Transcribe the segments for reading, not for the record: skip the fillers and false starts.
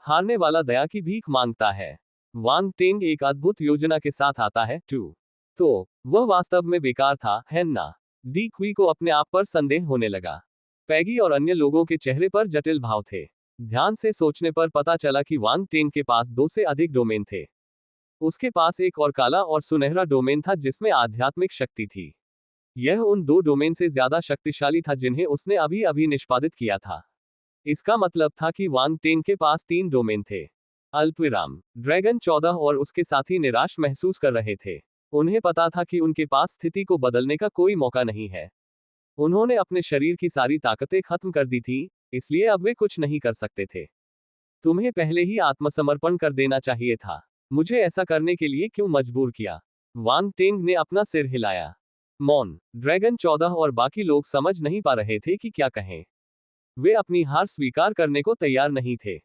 हारने वाला दया की भीख मांगता है। वांग टेंग एक अद्भुत योजना के साथ आता है तो वह वास्तव में बेकार था, है ना? डी क्वी को अपने आप पर संदेह होने लगा। पैगी और अन्य लोगों के चेहरे पर जटिल भाव थे। ध्यान से सोचने पर पता चला कि वांग टेंग के पास 2 से अधिक डोमेन थे। उसके पास एक और काला और सुनहरा डोमेन था जिसमें आध्यात्मिक शक्ति थी। यह उन 2 डोमेन से ज्यादा शक्तिशाली था जिन्हें उसने अभी अभी निष्पादित किया था। इसका मतलब था कि वांग टेंग के पास 3 डोमेन थे। अल्पविराम। ड्रैगन 14 और उसके साथी निराश महसूस कर रहे थे। उन्हें पता था कि उनके पास स्थिति को बदलने का कोई मौका नहीं है। उन्होंने अपने शरीर की सारी ताकतें खत्म कर दी थी, इसलिए अब वे कुछ नहीं कर सकते थे। तुम्हें पहले ही आत्मसमर्पण कर देना चाहिए था। मुझे ऐसा करने के लिए क्यों मजबूर किया? वांग टेंग ने अपना सिर हिलाया। मौन। ड्रैगन 14 और बाकी लोग समझ नहीं पा रहे थे कि क्या कहें। वे अपनी हार स्वीकार करने को तैयार नहीं थे।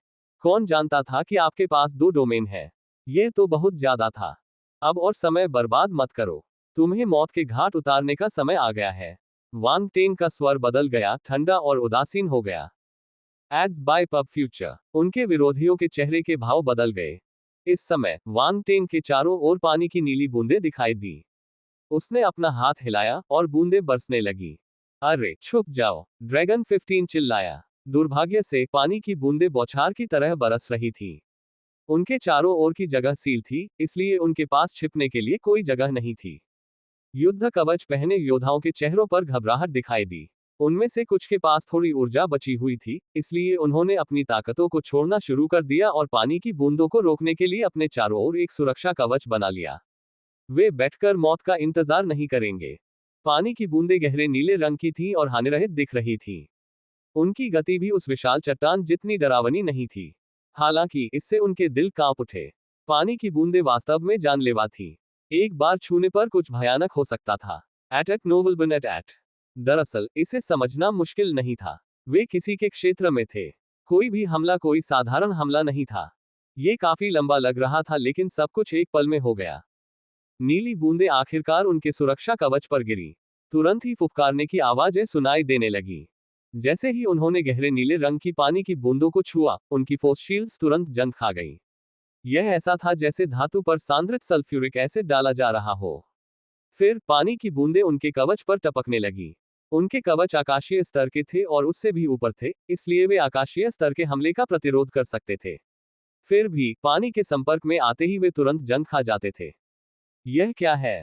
कौन जानता था कि आपके पास 2 डोमेन है? यह तो बहुत ज्यादा था। अब और समय बर्बाद मत करो। तुम्हें मौत के घाट उतारने का समय आ गया है। वांग टेंग का स्वर बदल गया, ठंडा और उदासीन हो गया। Ads by PubFuture. उनके विरोधियों के चेहरे के भाव बदल गए। इस समय वांग टेंग के चारों ओर पानी की नीली बूंदें दिखाई दी। उसने अपना हाथ हिलाया और बूंदें बरसने लगी। अरे छुप जाओ, ड्रैगन 15 चिल्लाया। दुर्भाग्य से पानी की बूंदें बौछार की तरह बरस रही थी। उनके चारों ओर की जगह सील थी, इसलिए उनके पास छिपने के लिए कोई जगह नहीं थी। युद्ध कवच पहने योद्धाओं के चेहरों पर घबराहट दिखाई दी। उनमें से कुछ के पास थोड़ी ऊर्जा बची हुई थी, इसलिए उन्होंने अपनी ताकतों को छोड़ना शुरू कर दिया और पानी की बूंदों को रोकने के लिए अपने चारों ओर एक सुरक्षा कवच बना लिया। वे बैठकर मौत का इंतजार नहीं करेंगे। पानी की बूंदें गहरे नीले रंग की थीं और हानिरहित दिख रही थीं। उनकी गति भी उस विशाल चट्टान जितनी डरावनी नहीं थी। हालांकि इससे उनके दिल कांप उठे। पानी की बूंदें वास्तव में जानलेवा थीं। एक बार छूने पर कुछ भयानक हो सकता था। एट नोबल बन एट। दरअसल इसे समझना मुश्किल नहीं था। वे किसी के क्षेत्र में थे। कोई भी हमला कोई साधारण हमला नहीं था। ये काफी लंबा लग रहा था, लेकिन सब कुछ एक पल में हो गया। नीली बूंदें आखिरकार उनके सुरक्षा कवच पर गिरी। तुरंत ही फुफकारने की आवाजें सुनाई देने लगी। जैसे ही उन्होंने गहरे नीले रंग की पानी की बूंदों को छुआ, उनकी फोर्स शील्ड्स तुरंत जंग खा गई। यह ऐसा था जैसे धातु पर सांद्रित सल्फ्यूरिक एसिड डाला जा रहा हो। फिर पानी की बूंदें उनके कवच पर टपकने लगी। उनके कवच आकाशीय स्तर के थे और उससे भी ऊपर थे, इसलिए वे आकाशीय स्तर के हमले का प्रतिरोध कर सकते थे। फिर भी पानी के संपर्क में आते ही वे तुरंत जंग खा जाते थे। यह क्या है?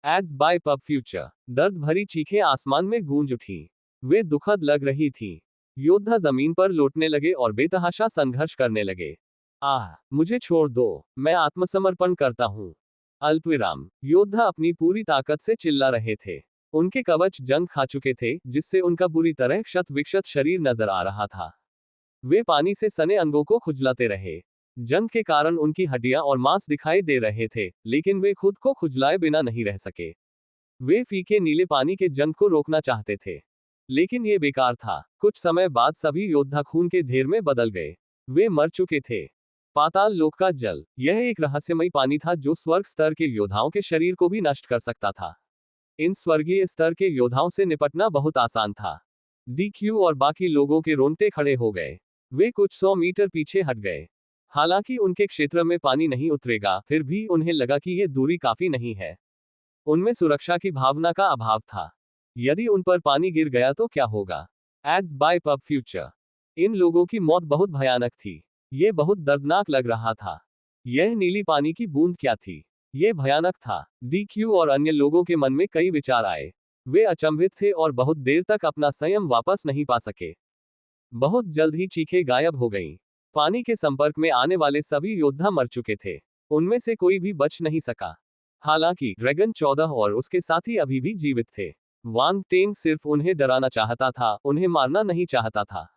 Ads by PubFuture. दर्द भरी चीखें आसमान में गूंज उठी। वे दुखद लग रही थी। योद्धा जमीन पर लौटने लगे और बेतहाशा संघर्ष करने लगे। मुझे छोड़ दो, मैं आत्मसमर्पण करता हूँ। अल्पविराम। योद्धा अपनी पूरी ताकत से चिल्ला रहे थे। उनके कवच जंग खा चुके थे, जिससे उनका बुरी तरह क्षत विक्षत शरीर नजर आ रहा था। वे पानी से सने अंगों को खुजलाते रहे। जंग के कारण उनकी हड्डियां और मांस दिखाई दे रहे थे, लेकिन वे खुद को खुजलाए बिना नहीं रह सके। वे फीके नीले पानी के जंग को रोकना चाहते थे, लेकिन ये बेकार था। कुछ समय बाद सभी योद्धा खून के ढेर में बदल गए। वे मर चुके थे। पाताल लोक का जल। यह एक रहस्यमयी पानी था जो स्वर्ग स्तर के योद्धाओं के शरीर को भी नष्ट कर सकता था। इन स्वर्गीय स्तर के योद्धाओं से निपटना बहुत आसान था। डीक्यू और बाकी लोगों के रोंगटे खड़े हो गए। वे कुछ 100 मीटर पीछे हट गए। हालांकि उनके क्षेत्र में पानी नहीं उतरेगा, फिर भी उन्हें लगा कि यह दूरी काफी नहीं है। उनमें सुरक्षा की भावना का अभाव था। यदि उन पर पानी गिर गया तो क्या होगा? Ads by PubFuture. इन लोगों की मौत बहुत भयानक थी। ये बहुत दर्दनाक लग रहा था। यह नीली पानी की बूंद क्या थी? ये भयानक था। डीक्यू और अन्य लोगों के मन में कई विचार आए। वे अचंभित थे और बहुत देर तक अपना संयम वापस नहीं पा सके। बहुत जल्द ही चीखें गायब हो गईं। पानी के संपर्क में आने वाले सभी योद्धा मर चुके थे। उनमें से कोई भी बच नहीं सका। हालांकि ड्रैगन 14 और उसके साथी अभी भी जीवित थे। वांग टेंग सिर्फ उन्हें डराना चाहता था, उन्हें मारना नहीं चाहता था।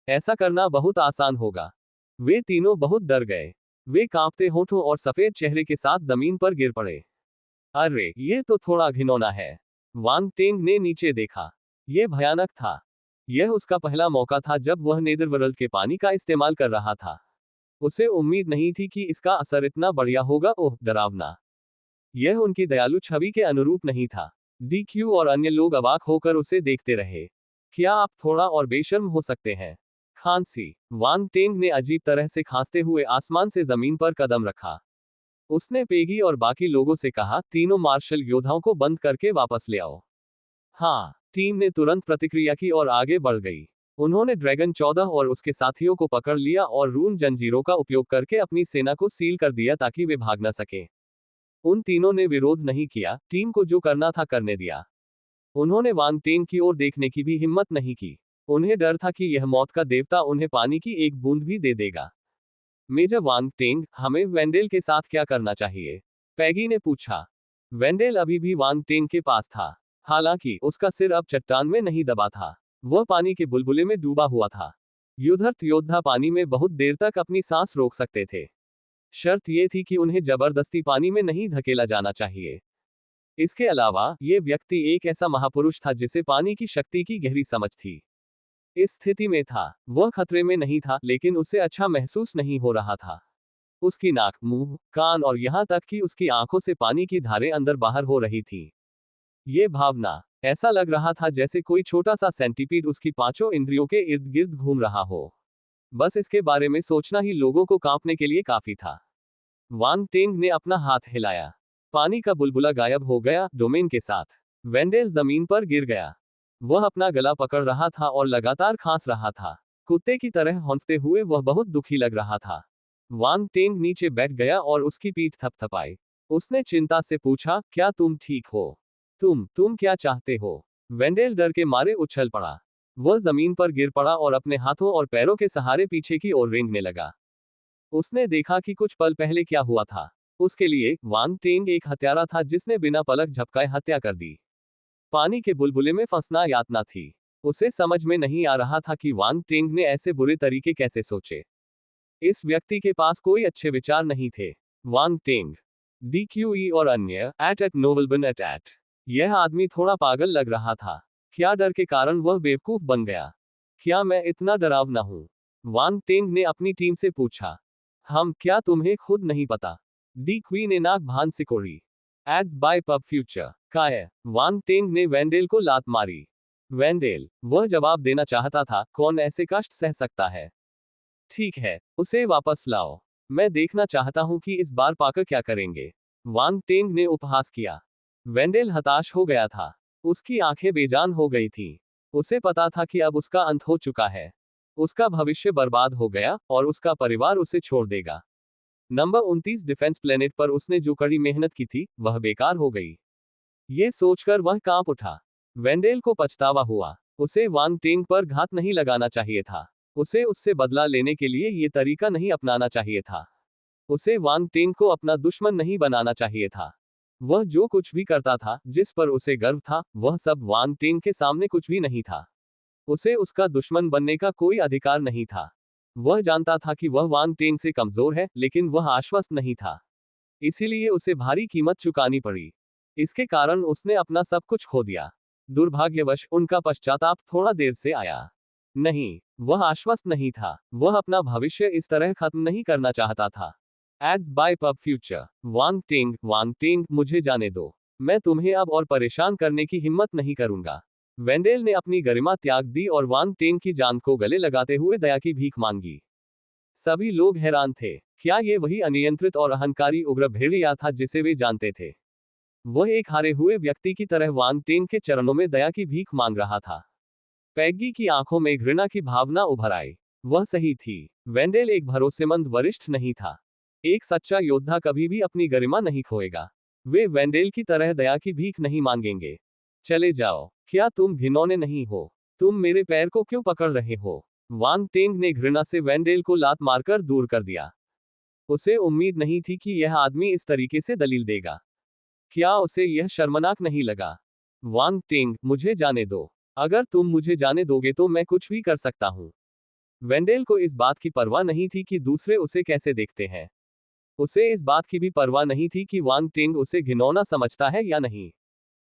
ऐसा करना बहुत आसान होगा। वे तीनों बहुत डर गए। वे कांपते होठों और सफेद चेहरे के साथ जमीन पर गिर पड़े। अरे, ये तो थोड़ा घिनौना है। वांग टेंग ने नीचे देखा। यह भयानक था। यह उसका पहला मौका था जब वह नेदरवर्ल्ड के पानी का इस्तेमाल कर रहा था। उसे उम्मीद नहीं थी कि इसका असर इतना बढ़िया होगा। ओह, डरावना। यह उनकी दयालु छवि के अनुरूप नहीं था। डीक्यू और अन्य लोग अवाक होकर उसे देखते रहे। क्या आप थोड़ा और बेशर्म हो सकते हैं? खांसी। वांग टेंग ने अजीब तरह से खांसते हुए आसमान से जमीन पर कदम रखा। उसने पेगी और बाकी लोगों से कहा, तीनों मार्शल योद्धाओं को बंद करके वापस ले आओ। हाँ, टीम ने तुरंत प्रतिक्रिया की और आगे बढ़ गई। उन्होंने ड्रैगन 14 और उसके साथियों को पकड़ लिया और रून जंजीरों का उपयोग करके अपनी सेना को सील कर दिया ताकि वे भाग न सकें। उन तीनों ने विरोध नहीं किया, टीम को जो करना था करने दिया। उन्होंने वांग टेंग की ओर देखने की भी हिम्मत नहीं की। उन्हें डर था कि यह मौत का देवता उन्हें पानी की एक बूंद भी दे देगा। मेजर वांग टेंग, हमें वेंडेल के साथ क्या करना चाहिए? पैगी ने पूछा। वेंडेल अभी भी वांग टेंग के पास था। हालांकि उसका सिर अब चट्टान में नहीं दबा था, वह पानी के बुलबुले में डूबा हुआ था। युद्धरत योद्धा पानी में बहुत देर तक अपनी सांस रोक सकते थे। शर्त यह थी कि उन्हें जबरदस्ती पानी में नहीं धकेला जाना चाहिए। इसके अलावा ये व्यक्ति एक ऐसा महापुरुष था जिसे पानी की शक्ति की गहरी समझ थी। इस स्थिति में था, वह खतरे में नहीं था, लेकिन उसे अच्छा महसूस नहीं हो रहा था। उसकी नाक, मुंह, कान और यहां तक कि उसकी आंखों से पानी की धारें अंदर बाहर हो रही थी। ये भावना, ऐसा लग रहा था जैसे कोई छोटा सा सेंटीपीड उसकी पांचों इंद्रियों के इर्द गिर्द घूम रहा हो। बस इसके बारे में सोचना ही लोगों को कांपने के लिए काफी था। वांग टेंग ने अपना हाथ हिलाया। पानी का बुलबुला गायब हो गया, डोमेन के साथ। वेंडेल जमीन पर गिर गया। वह अपना गला पकड़ रहा था और लगातार खांस रहा था। कुत्ते की तरह हौंकते हुए वह बहुत दुखी लग रहा था। वांग टेंग नीचे बैठ गया और उसकी पीठ थपथपाई। उसने चिंता से पूछा, क्या तुम ठीक हो? तुम क्या चाहते हो? वेंडेल डर के मारे उछल पड़ा। वह जमीन पर गिर पड़ा और अपने हाथों और पैरों के सहारे पीछे की ओर रेंगने लगा। उसने देखा कि कुछ पल पहले क्या हुआ था। उसके लिए वांग टेंग एक हत्यारा था जिसने बिना पलक झपकाए हत्या कर दी। पानी के बुलबुले में फंसना यातना थी। उसे समझ में नहीं आ रहा था कि वांग टेंग ने ऐसे बुरे तरीके कैसे सोचे। इस व्यक्ति के पास कोई अच्छे विचार नहीं थे। वांग टेंग, DQE और अन्य एट नोबलबन एट। यह आदमी थोड़ा पागल लग रहा था। क्या डर के कारण वह बेवकूफ बन गया? क्या मैं इतना डरावना हूं? वांग टेंग ने अपनी टीम से पूछा। क्या तुम्हें खुद नहीं पता? DQE ने नाक भान सिकोड़ी। एड्स बाय पब फ्यूचर काय। वांग टेंग ने वेंडेल को लात मारी। वेंडेल, वह जवाब देना चाहता था, कौन ऐसे कष्ट सह सकता है? ठीक है, उसे वापस लाओ। मैं देखना चाहता हूं कि इस बार पाकर क्या करेंगे। वांग टेंग ने उपहास किया। वेंडेल हताश हो गया था। उसकी आंखें बेजान हो गई थी। उसे पता था कि अब उसका अंत हो चुका है। उसका भविष्य बर्बाद हो गया और उसका परिवार उसे छोड़ देगा। नंबर 29 डिफेंस प्लेनेट पर उसने जो कड़ी मेहनत की थी, वह बेकार हो गई। ये सोचकर वह कांप उठा। वेंडेल को पछतावा हुआ। उसे वांग टेंग पर घात नहीं लगाना चाहिए था। उसे उससे बदला लेने के लिए ये तरीका नहीं अपनाना चाहिए था। उसे वांग टेंग को अपना दुश्मन नहीं बनाना चाहिए था। वह जो कुछ भी करता था, जिस पर उसे गर्व था, वह सब वांग टेंग के सामने कुछ भी नहीं था। उसे उसका दुश्मन बनने का कोई अधिकार नहीं था। वह जानता था कि वह वांग टेंग से कमजोर है, लेकिन वह आश्वस्त नहीं था। इसीलिए उसे भारी कीमत चुकानी पड़ी। इसके कारण उसने अपना सब कुछ खो दिया। दुर्भाग्यवश उनका पश्चाताप थोड़ा देर से आया। नहीं, वह आश्वस्त नहीं था। वह अपना भविष्य इस तरह खत्म नहीं करना चाहता था। Ads by PubFuture. Wang Teng, मुझे जाने दो। मैं तुम्हें अब और परेशान करने की हिम्मत नहीं करूंगा। वेंडेल ने अपनी गरिमा त्याग दी और वांग टेंग की जान को गले लगाते हुए दया की भीख मांगी। सभी लोग हैरान थे। क्या ये वही अनियंत्रित और अहंकारी उग्र भेड़िया था जिसे वे जानते थे? वह एक हारे हुए व्यक्ति की तरह वांग टेंग के चरणों में दया की भीख मांग रहा था। पैगी की आंखों में घृणा की भावना उभर आई। वह सही थी। वेंडेल एक भरोसेमंद वरिष्ठ नहीं था। एक सच्चा योद्धा कभी भी अपनी गरिमा नहीं खोएगा। वे वेंडेल की तरह दया की भीख नहीं मांगेंगे। चले जाओ। क्या तुम घिनौने नहीं हो? तुम मेरे पैर को क्यों पकड़ रहे हो? वांग टेंग ने घृणा से वेंडेल को लात मारकर दूर कर दिया। उसे उम्मीद नहीं थी कि यह आदमी इस तरीके से दलील देगा। क्या उसे यह शर्मनाक नहीं लगा? वांग टेंग, मुझे जाने दो। अगर तुम मुझे जाने दोगे तो मैं कुछ भी कर सकता हूं। वेंडेल को इस बात की परवाह नहीं थी कि दूसरे उसे कैसे देखते हैं। उसे इस बात की भी परवाह नहीं थी कि वांग टेंग उसे घिनौना समझता है या नहीं।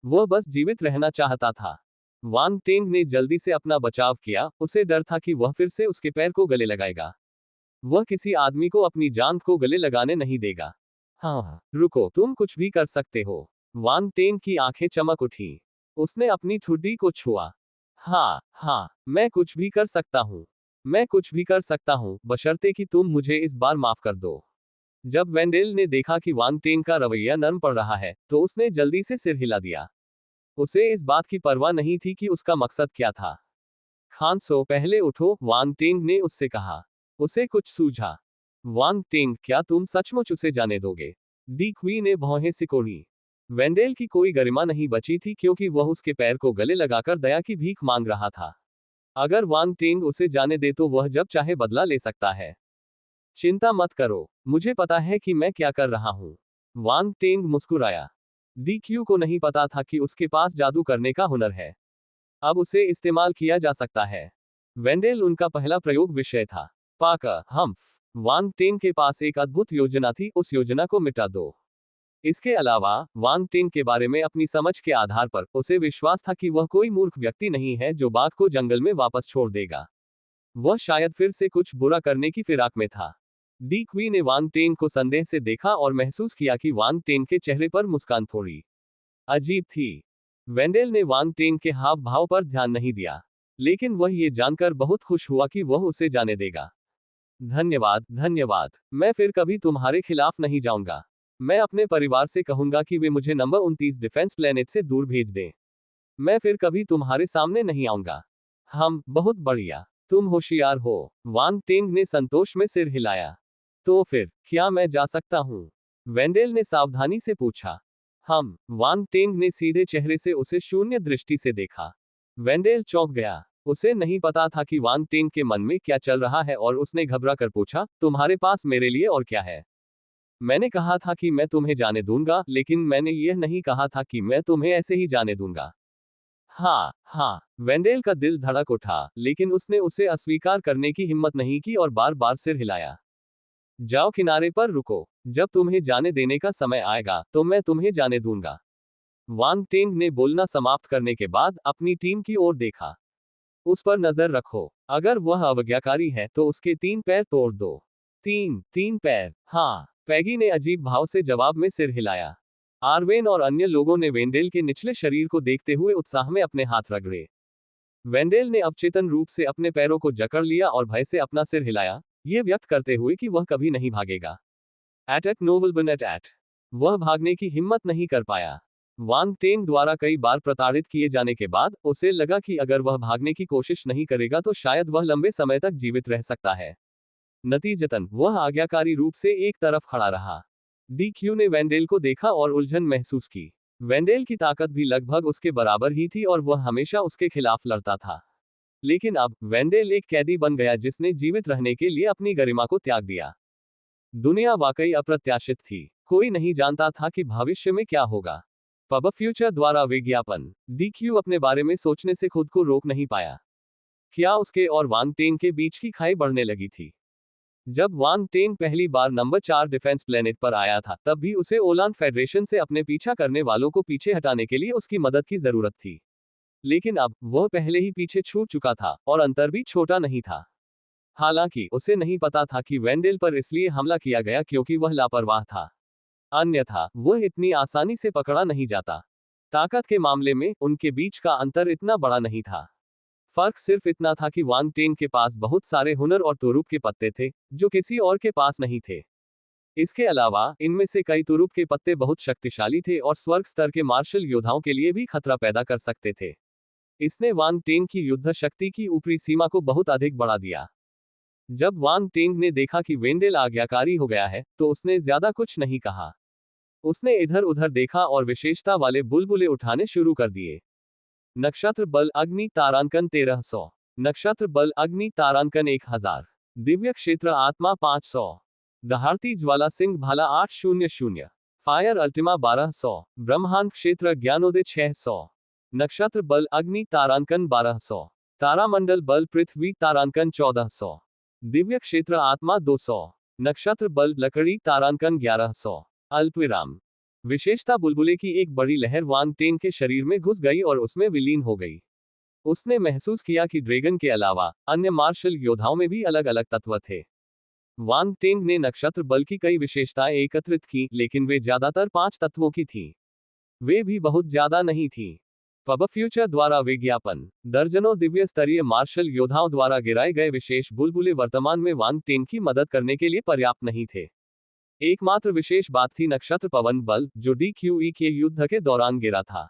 वह बस जीवित रहना चाहता था। वांग टेंग ने जल्दी से अपना बचाव किया। उसे डर था कि वह फिर से उसके पैर को गले लगाएगा। वह किसी आदमी को अपनी जान को गले लगाने नहीं देगा। हाँ, रुको, तुम कुछ भी कर सकते हो। वांग टेंग की आंखें चमक उठी। उसने अपनी ठुड्डी को छुआ। हाँ, मैं कुछ भी कर सकता हूँ। मैं कुछ भी कर सकता हूँ, बशर्ते कि तुम मुझे इस बार माफ कर दो। जब वेंडेल ने देखा कि वांग टेंग का रवैया नरम पड़ रहा है, तो उसने जल्दी से सिर हिला दिया। उसे इस बात की परवाह नहीं थी कि उसका मकसद क्या था। खानसो, पहले उठो, वांग टेंग ने उससे कहा। उसे कुछ सूझा। वांग टेंग, क्या तुम सचमुच उसे जाने दोगे? डी क्वी ने भौहें सिकोड़ी। वेंडेल की कोई गरिमा नहीं बची थी क्योंकि वह उसके पैर को गले लगाकर दया की भीख मांग रहा था। अगर वांग टेंग उसे जाने दे तो वह जब चाहे बदला ले सकता है। चिंता मत करो, मुझे पता है कि मैं क्या कर रहा हूं। वांग टेंग मुस्कुराया। डी क्यू को नहीं पता था कि उसके पास जादू करने का हुनर है। अब उसे इस्तेमाल किया जा सकता है। वेंडेल उनका पहला प्रयोग विषय था। पाकर, हम्फ। वांग टेंग के पास एक अद्भुत योजना थी, उस योजना को मिटा दो। इसके अलावा, वांग टेंग के बारे में अपनी समझ के आधार पर, उसे विश्वास था कि वह कोई मूर्ख व्यक्ति नहीं है जो बाघ को जंगल में वापस छोड़ देगा। वह शायद फिर से कुछ बुरा करने की फिराक में था। डी क्वी ने वांग टेंग को संदेह से देखा और महसूस किया कि वांग टेंग के चेहरे पर मुस्कान थोड़ी अजीब थी। वेंडेल ने वांग टेंग के हाव भाव पर ध्यान नहीं दिया, लेकिन वह ये जानकर बहुत खुश हुआ कि वह उसे जाने देगा। धन्यवाद, धन्यवाद। मैं फिर कभी तुम्हारे खिलाफ नहीं जाऊंगा। मैं अपने परिवार से कहूंगा कि वे मुझे नंबर 29 डिफेंस प्लेनेट से दूर भेज दें। मैं फिर कभी तुम्हारे सामने नहीं आऊंगा। हम, बहुत बढ़िया। तुम होशियार हो। वांग टेंग ने संतोष में सिर हिलाया। तो फिर, क्या मैं जा सकता हूं? वेंडेल ने सावधानी से पूछा। हम, वांग टेंग ने सीधे चेहरे से उसे शून्य दृष्टि से देखा। वेंडेल चौंक गया। उसे नहीं पता था कि वांग टेंग के मन में क्या चल रहा है और उसने घबरा कर पूछा, तुम्हारे पास मेरे लिए और क्या है? मैंने कहा था कि मैं तुम्हें जाने दूंगा, लेकिन मैंने यह नहीं कहा था कि मैं तुम्हें ऐसे ही जाने दूंगा। हाँ, हाँ। वेंडेल का दिल धड़क उठा, लेकिन उसने उसे अस्वीकार करने की हिम्मत नहीं की और बार बार सिर हिलाया। जाओ, किनारे पर रुको। जब तुम्हें जाने देने का समय आएगा, तो मैं तुम्हें जाने दूंगा। वांग टेंग ने बोलना समाप्त करने के बाद अपनी टीम की ओर देखा। उस पर नजर रखो। अगर वह अवज्ञाकारी है तो उसके 3 पैर तोड़ दो। 3 पैर? हाँ, पैगी ने अजीब भाव से जवाब में सिर हिलाया। आर्वेन और अन्य लोगों ने वेंडेल के निचले शरीर को देखते हुए उत्साह में अपने हाथ रगड़े। वेंडेल ने अवचेतन रूप से अपने पैरों को जकड़ लिया और भय से अपना सिर हिलाया, ये व्यक्त करते हुए कि वह कभी नहीं भागेगा। एट नोबल बन एट। वह भागने की हिम्मत नहीं कर पाया। वांग टेंग द्वारा कई बार प्रताड़ित किए जाने के बाद उसे लगा कि अगर वह भागने की कोशिश नहीं करेगा तो शायद वह लंबे समय तक जीवित रह सकता है। नतीजतन, वह आज्ञाकारी रूप से एक तरफ खड़ा रहा। डी क्यू ने वेंडेल को देखा और उलझन महसूस की। वेंडेल की ताकत भी लगभग उसके बराबर ही थी और वह हमेशा उसके खिलाफ लड़ता था। लेकिन अब, वेंडेल एक कैदी बन गया जिसने जीवित रहने के लिए अपनी गरिमा को त्याग दिया। दुनिया वाकई अप्रत्याशित थी। कोई नहीं जानता था कि भविष्य में क्या होगा। पब फ्यूचर द्वारा विज्ञापन। डी क्यू अपने बारे में सोचने से खुद को रोक नहीं पाया। क्या उसके और वांग टेंग के बीच की खाई बढ़ने लगी थी? जब वांग टेंग पहली बार नंबर 4 डिफेंस प्लेनेट पर आया था, तब भी उसे ओलान फेडरेशन से अपने पीछा करने वालों को पीछे हटाने के लिए उसकी मदद की जरूरत थी। लेकिन अब, वह पहले ही पीछे छूट चुका था, और अंतर भी छोटा नहीं था। हालांकि, उसे नहीं पता था कि वेंडेल पर इसलिए हमला किया गया क्योंकि वह लापरवाह था। अन्यथा, वह इतनी आसानी से पकड़ा नहीं जाता। ताकत के मामले में, उनके बीच का अंतर इतना बड़ा नहीं था। फर्क सिर्फ इतना था कि वांग टेंग के पास बहुत सारे हुनर और तुरुप के पत्ते थे, जो किसी और के पास नहीं थे। इसके अलावा, इनमें से कई तुरुप के पत्ते बहुत शक्तिशाली थे और स्वर्ग स्तर के मार्शल योद्धाओं के लिए भी खतरा पैदा कर सकते थे। इसने वांग टेंग की युद्ध शक्ति की ऊपरी सीमा को बहुत अधिक बढ़ा दिया। जब वांग टेंग ने देखा कि वेंडेल आज्ञाकारी हो गया है, तो उसने ज्यादा कुछ नहीं कहा। उसने इधर उधर देखा और विशेषता वाले बुलबुले उठाने शुरू कर दिए। नक्षत्र बल अग्नि तारांकन 1300। नक्षत्र बल अग्नि तारांकन 1000। दिव्य क्षेत्र आत्मा 500। दहाड़ती ज्वाला सिंह भाला 800। Fire ultima 1200। ब्रह्मांड क्षेत्र ज्ञानोदय 600। नक्षत्र बल अग्नि तारांकन 1200। तारामंडल बल पृथ्वी तारांकन 1400। दिव्य क्षेत्र आत्मा 200। नक्षत्र बल लकड़ी तारांकन 1100। अल्पविराम। विशेषता बुलबुले की एक बड़ी लहर वांग टेंग के शरीर में घुस गई और उसमें विलीन हो गई। उसने महसूस किया कि ड्रैगन के अलावा अन्य मार्शल योद्धाओं में भी अलग अलग तत्व थे। वांग टेंग ने नक्षत्र बल की कई विशेषताएं एकत्रित की, लेकिन वे ज्यादातर 5 तत्वों की थीं। वे भी बहुत ज्यादा नहीं थीं। पब फ्यूचर द्वारा विज्ञापन। दर्जनों दिव्य स्तरीय मार्शल योद्धाओं द्वारा गिराए गए विशेष बुलबुले वर्तमान में वांग टेन की मदद करने के लिए पर्याप्त नहीं थे। एकमात्र विशेष बात थी नक्षत्र पवन बल, जो DQE के युद्ध के दौरान गिरा था।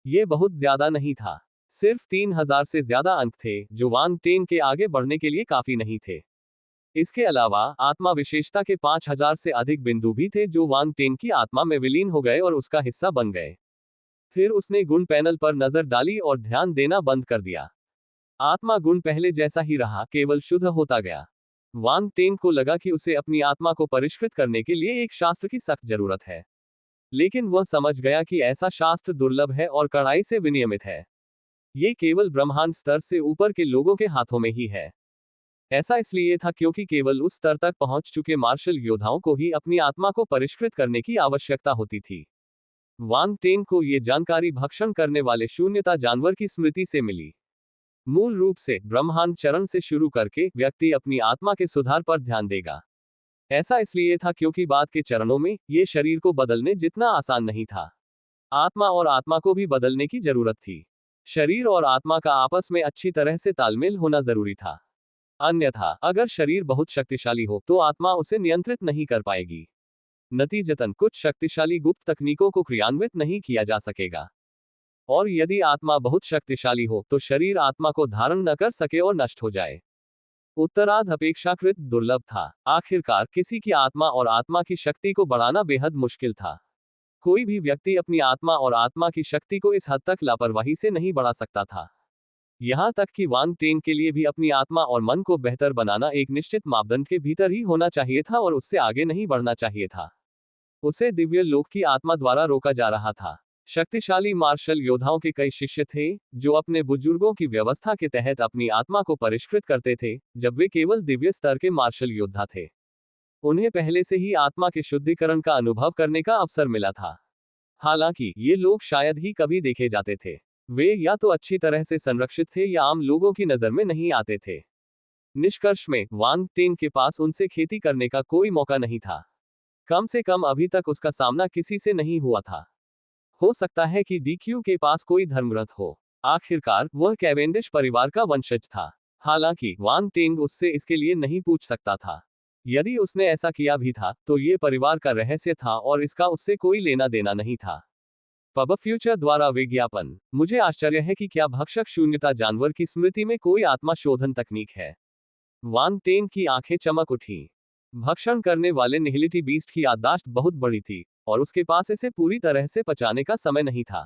ये बहुत ज्यादा नहीं था। सिर्फ 3000 से ज्यादा अंक थे, जो वांग टेन के आगे बढ़ने के लिए काफी नहीं थे। इसके अलावा आत्मा विशेषता के 5000 से अधिक बिंदु भी थे, जो वांग टेन की आत्मा में विलीन हो गए और उसका हिस्सा बन गए। फिर उसने गुण पैनल पर नजर डाली और ध्यान देना बंद कर दिया। आत्मा गुण पहले जैसा ही रहा, केवल शुद्ध होता गया। वांग टेन को लगा कि उसे अपनी आत्मा को परिष्कृत करने के लिए एक शास्त्र की सख्त जरूरत है, लेकिन वह समझ गया कि ऐसा शास्त्र दुर्लभ है और कड़ाई से विनियमित है। ये केवल ब्रह्मांड स्तर से ऊपर के लोगों के हाथों में ही है। ऐसा इसलिए था क्योंकि केवल उस स्तर तक पहुंच चुके मार्शल योद्धाओं को ही अपनी आत्मा को परिष्कृत करने की आवश्यकता होती थी। वांग टेन को ये जानकारी भक्षण करने वाले शून्यता जानवर की स्मृति से मिली। मूल रूप से ब्रह्मांड चरण से शुरू करके व्यक्ति अपनी आत्मा के सुधार पर ध्यान देगा। ऐसा इसलिए था क्योंकि बाद के चरणों में ये शरीर को बदलने जितना आसान नहीं था। आत्मा और आत्मा को भी बदलने की जरूरत थी। शरीर और आत्मा का आपस में अच्छी तरह से तालमेल होना जरूरी था। अन्यथा अगर शरीर बहुत शक्तिशाली हो तो आत्मा उसे नियंत्रित नहीं कर पाएगी। नतीजतन कुछ शक्तिशाली गुप्त तकनीकों को क्रियान्वित नहीं किया जा सकेगा। और यदि आत्मा बहुत शक्तिशाली हो तो शरीर आत्मा को धारण न कर सके और नष्ट हो जाए। उत्तरार्ध अपेक्षाकृत दुर्लभ था। आखिरकार किसी की आत्मा और आत्मा की शक्ति को बढ़ाना बेहद मुश्किल था। कोई भी व्यक्ति अपनी आत्मा और आत्मा की शक्ति को इस हद तक लापरवाही से नहीं बढ़ा सकता था। यहां तक कि वांग टेन के लिए भी अपनी आत्मा और मन को बेहतर बनाना एक निश्चित मापदंड के भीतर ही होना चाहिए था और उससे आगे नहीं बढ़ना चाहिए था। उसे दिव्य लोक की आत्मा द्वारा रोका जा रहा था। शक्तिशाली मार्शल योद्धाओं के कई शिष्य थे, जो अपने बुजुर्गों की व्यवस्था के तहत अपनी आत्मा को परिष्कृत करते थे, जब वे केवल दिव्य स्तर के मार्शल योद्धा थे। उन्हें पहले से ही आत्मा के शुद्धिकरण का अनुभव करने का अवसर मिला था। हालांकि ये लोग शायद ही कभी देखे जाते थे। वे या तो अच्छी तरह से संरक्षित थे या आम लोगों की नजर में नहीं आते थे। निष्कर्ष में वांग टेन के पास उनसे खेती करने का कोई मौका नहीं था। कम से कम अभी तक उसका सामना किसी से नहीं हुआ था। हो सकता है कि DQ के पास कोई धर्मग्रंथ हो। आखिरकार वह कैवेंडिश परिवार का वंशज था। हालांकि वांग टेन उससे इसके लिए नहीं पूछ सकता था। यदि उसने ऐसा किया भी था तो ये परिवार का रहस्य था और इसका उससे कोई लेना देना नहीं था। पब फ्यूचर द्वारा विज्ञापन। मुझे आश्चर्य है कि क्या भक्षक शून्यता जानवर की स्मृति में कोई आत्मा शोधन तकनीक है। वांग टेन की आंखें चमक उठी। भक्षण करने वाले निहिलिटी बीस्ट की याददाश्त बहुत बड़ी थी और उसके पास इसे पूरी तरह से पचाने का समय नहीं था।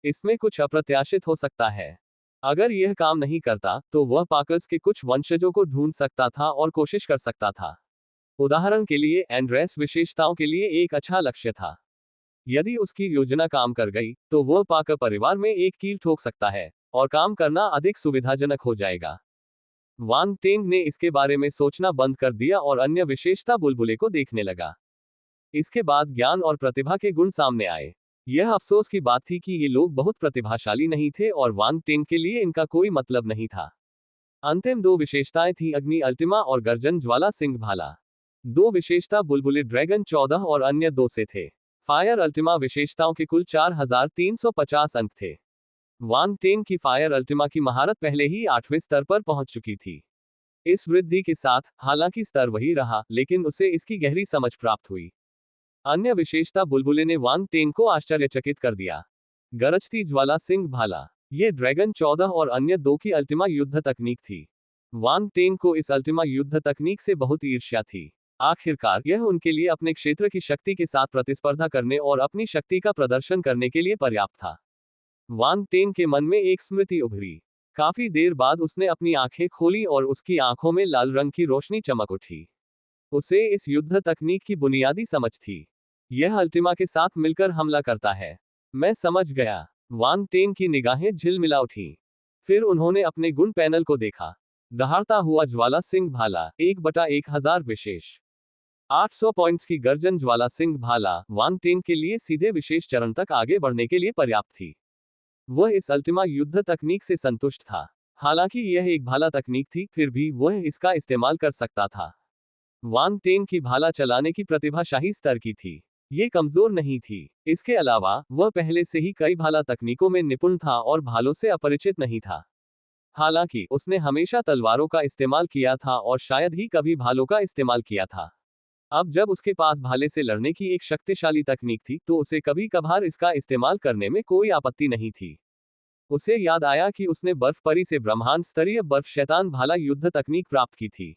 इसमें कुछ अप्रत्याशित हो सकता है। अगर यह काम नहीं करता तो वह पाकर्स के कुछ वंशजों को ढूंढ सकता था और कोशिश कर सकता था। उदाहरण के लिए एंड्रेस विशेषताओं के लिए एक अच्छा लक्ष्य था। यदि उसकी योजना काम कर गई तो वह पाकर परिवार में एक कील ठोक सकता है और काम करना अधिक सुविधाजनक हो जाएगा। वांग टेन ने इसके बारे में सोचना बंद कर दिया और अन्य विशेषता बुलबुले को देखने लगा। इसके बाद ज्ञान और प्रतिभा के गुण सामने आए। यह अफसोस की बात थी कि ये लोग बहुत प्रतिभाशाली नहीं थे और वांग टेन के लिए इनका कोई मतलब नहीं था। अंतिम दो विशेषताएं थी अग्नि अल्टिमा और गर्जन ज्वाला सिंह भाला। दो विशेषता बुलबुले ड्रैगन 14 और अन्य 2 से थे। फायर अल्टिमा विशेषताओं के कुल 4350 अंक थे। वांग टेन की फायर अल्टिमा की महारत पहले ही 8वें स्तर पर पहुंच चुकी थी। इस वृद्धि के साथ हालांकि स्तर वही रहा, लेकिन उसे इसकी गहरी समझ प्राप्त हुई। अन्य विशेषता बुलबुले ने वांग टेन को आश्चर्यचकित कर दिया। गरजती ज्वाला सिंह भाला। ये ड्रैगन 14 और अन्य 2 की अल्टिमा युद्ध तकनीक थी। वांग टेन को इस अल्टिमा युद्ध तकनीक से बहुत ईर्ष्या थी। आखिरकार यह उनके लिए अपने क्षेत्र की शक्ति के साथ प्रतिस्पर्धा करने और अपनी शक्ति का प्रदर्शन करने के लिए पर्याप्त था। वांग टेन के मन में एक स्मृति उभरी। काफी देर बाद उसने अपनी आंखें खोली और उसकी आंखों में लाल रंग की रोशनी चमक उठी। उसे इस युद्ध तकनीक की बुनियादी समझ थी। यह अल्टिमा के साथ मिलकर हमला करता है। मैं समझ गया। वांग टेन की निगाहें झिलमिला उठी। फिर उन्होंने अपने गुण पैनल को देखा। दहाड़ता हुआ ज्वाला सिंह भाला 1/1000 विशेष 800 पॉइंट्स की गर्जन ज्वाला सिंह भाला वांग टेन के लिए सीधे विशेष चरण तक आगे बढ़ने के लिए पर्याप्त थी। वह इस अल्टिमा युद्ध तकनीक से संतुष्ट था। हालांकि यह एक भाला तकनीक थी, फिर भी वह इसका इस्तेमाल कर सकता था। वांग टेन की भाला चलाने की प्रतिभा शाही स्तर की थी। ये कमजोर नहीं थी। इसके अलावा वह पहले से ही कई भाला तकनीकों में निपुण था और भालों से अपरिचित नहीं था। हालांकि उसने हमेशा तलवारों का इस्तेमाल किया था और शायद ही कभी भालों का इस्तेमाल किया था। अब जब उसके पास भाले से लड़ने की एक शक्तिशाली तकनीक थी तो उसे कभी कभार इसका इस्तेमाल करने में कोई आपत्ति नहीं थी। उसे याद आया कि उसने बर्फ परी से ब्रह्मांड स्तरीय बर्फ शैतान भाला युद्ध तकनीक प्राप्त की थी।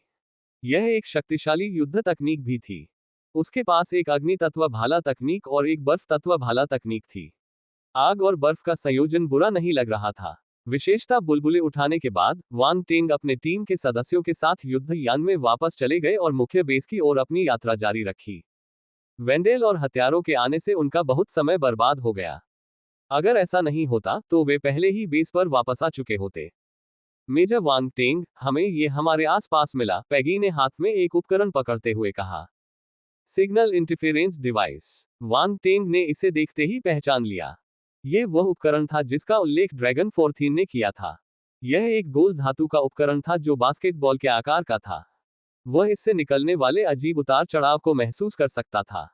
यह एक शक्तिशाली युद्ध तकनीक भी थी। उसके पास एक अग्नि तत्व भाला तकनीक और एक बर्फ तत्व भाला तकनीक थी। आग और बर्फ का संयोजन बुरा नहीं लग रहा था। विशेषता बुलबुले उठाने के बाद वांग टेंग अपने टीम के सदस्यों के साथ युद्ध यान में वापस चले गए और मुख्य बेस की ओर अपनी यात्रा जारी रखी। वेंडेल और हथियारों के आने से उनका बहुत समय बर्बाद हो गया। अगर ऐसा नहीं होता तो वे पहले ही बेस पर वापस आ चुके होते। मेजर वांग टेंग, हमें ये हमारे आसपास मिला, पैगी ने हाथ में एक उपकरण पकड़ते हुए कहा। Signal interference device. Wang Teng ने इसे देखते ही पहचान लिया। यह वह उपकरण था जिसका उल्लेख ड्रैगन 14 ने किया था। यह एक गोल धातु का उपकरण था जो बास्केटबॉल के आकार का था। वह इससे निकलने वाले अजीब उतार चढ़ाव को महसूस कर सकता था।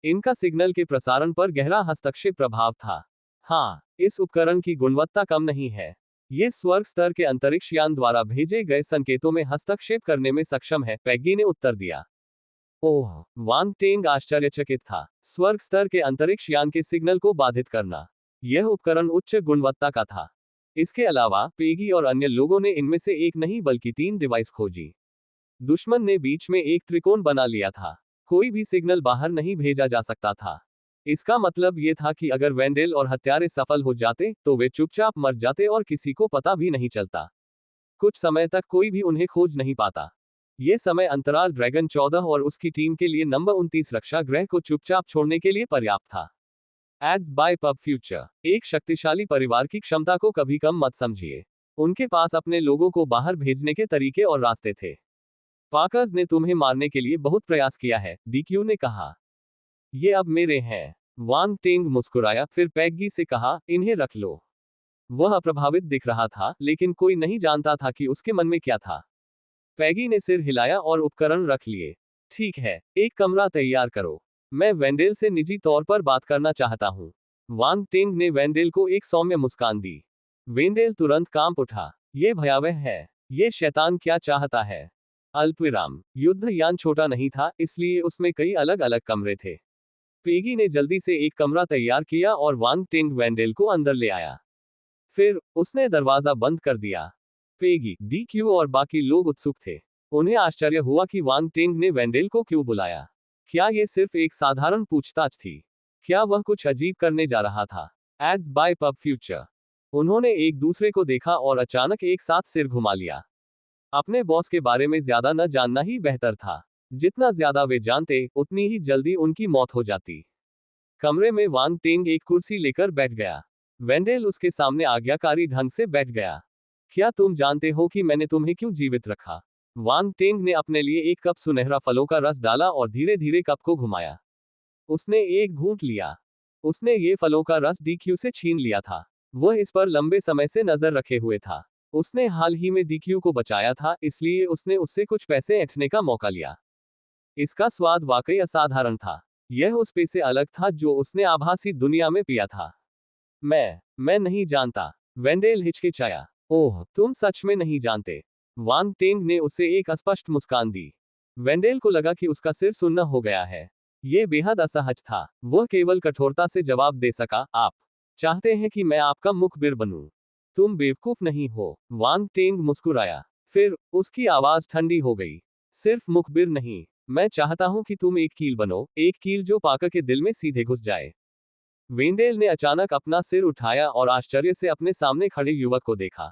इनका सिग्नल के प्रसारण पर गहरा हस्तक्षेप प्रभाव था। हाँ, इस उपकरण की गुणवत्ता कम नहीं है। ये स्वर्ग स्तर के अंतरिक्ष यान द्वारा भेजे गए संकेतों में हस्तक्षेप करने में सक्षम है, पैगी ने उत्तर दिया। ओह, वांग टेंग आश्चर्यचकित था। स्वर्ग स्तर के अंतरिक्ष यान के सिग्नल को बाधित करना, यह उपकरण उच्च गुणवत्ता का था। इसके अलावा पेगी और अन्य लोगों ने इनमें से एक नहीं बल्कि 3 डिवाइस खोजी। दुश्मन ने बीच में एक त्रिकोण बना लिया था। कोई भी सिग्नल बाहर नहीं भेजा जा सकता था। इसका मतलब यह था कि अगर वेंडेल और हत्यारे सफल हो जाते तो वे चुपचाप मर जाते और किसी को पता भी नहीं चलता। कुछ समय तक कोई भी उन्हें खोज नहीं पाता। ये समय अंतराल ड्रैगन 14 और उसकी टीम के लिए नंबर 29 रक्षा ग्रह को चुपचाप छोड़ने के लिए पर्याप्त था। Ads by PubFuture. एक शक्तिशाली परिवार की क्षमता को कभी कम मत समझिए। उनके पास अपने लोगों को बाहर भेजने के तरीके और रास्ते थे। पाकर्स ने तुम्हें मारने के लिए बहुत प्रयास किया है, डीक्यू ने कहा। ये अब मेरे हैं। वांग टेंग मुस्कुराया, फिर पैग्गी से कहा, इन्हें रख लो। वह अप्रभावित दिख रहा था, लेकिन कोई नहीं जानता था कि उसके मन में क्या था। पैगी ने सिर हिलाया और उपकरण रख लिए। ठीक है, एक कमरा तैयार करो। मैं वेंडेल से निजी तौर पर बात करना चाहता हूँ। वांग टेंग ने वेंडेल को एक सौम्य मुस्कान दी। वेंडेल तुरंत कांप उठा। ये भयावह है। ये शैतान क्या चाहता है? अल्पविराम। युद्ध यान छोटा नहीं था, इसलिए उसमें कई अलग अलग कमरे थे। पेगी ने जल्दी से एक कमरा तैयार किया और वांग टेंग वेंडेल को अंदर ले आया। फिर उसने दरवाजा बंद कर दिया। पेगी, डीक्यू और बाकी लोग उत्सुक थे। उन्हें आश्चर्य हुआ कि वांग टेंग ने वेंडेल को क्यों बुलाया। क्या यह सिर्फ एक साधारण पूछताछ थी? क्या वह कुछ अजीब करने जा रहा था? Ads by PubFuture. उन्होंने एक दूसरे को देखा और अचानक एक साथ सिर घुमा लिया। अपने बॉस के बारे में ज्यादा न जानना ही बेहतर था। जितना ज्यादा वे जानते, उतनी ही जल्दी उनकी मौत हो जाती। कमरे में वांग टेंग एक कुर्सी लेकर बैठ गया। वेंडेल उसके सामने आज्ञाकारी ढंग से बैठ गया। क्या तुम जानते हो कि मैंने तुम्हें क्यों जीवित रखा? वांग टेंग ने अपने लिए एक कप सुनहरा फलों का रस डाला और धीरे धीरे कप को घुमाया। उसने एक घूंट लिया। उसने ये फलों का रस डीक्यू से छीन लिया था। वह इस पर लंबे समय से नजर रखे हुए था। उसने हाल ही में डीक्यू को बचाया था, इसलिए उसने उससे कुछ पैसे ऐंठने का मौका लिया। इसका स्वाद वाकई असाधारण था। यह उस पे से अलग था जो उसने आभासी दुनिया में पिया था। मैं नहीं जानता। वेंडेल हिचकिचाया। ओह, तुम सच में नहीं जानते? वांग टेंग ने उसे एक अस्पष्ट मुस्कान दी। वेंडेल को लगा कि उसका सिर सुन्न हो गया है। यह बेहद असहज था। वह केवल कठोरता से जवाब दे सका, आप चाहते हैं कि मैं आपका मुखबिर बनूं? तुम बेवकूफ नहीं हो। वांग टेंग मुस्कुराया। फिर उसकी आवाज ठंडी हो गई। सिर्फ मुखबिर नहीं, मैं चाहता हूं कि तुम एक कील बनो, एक कील जो पाकर के दिल में सीधे घुस जाए। वेंडेल ने अचानक अपना सिर उठाया और आश्चर्य से अपने सामने खड़े युवक को देखा।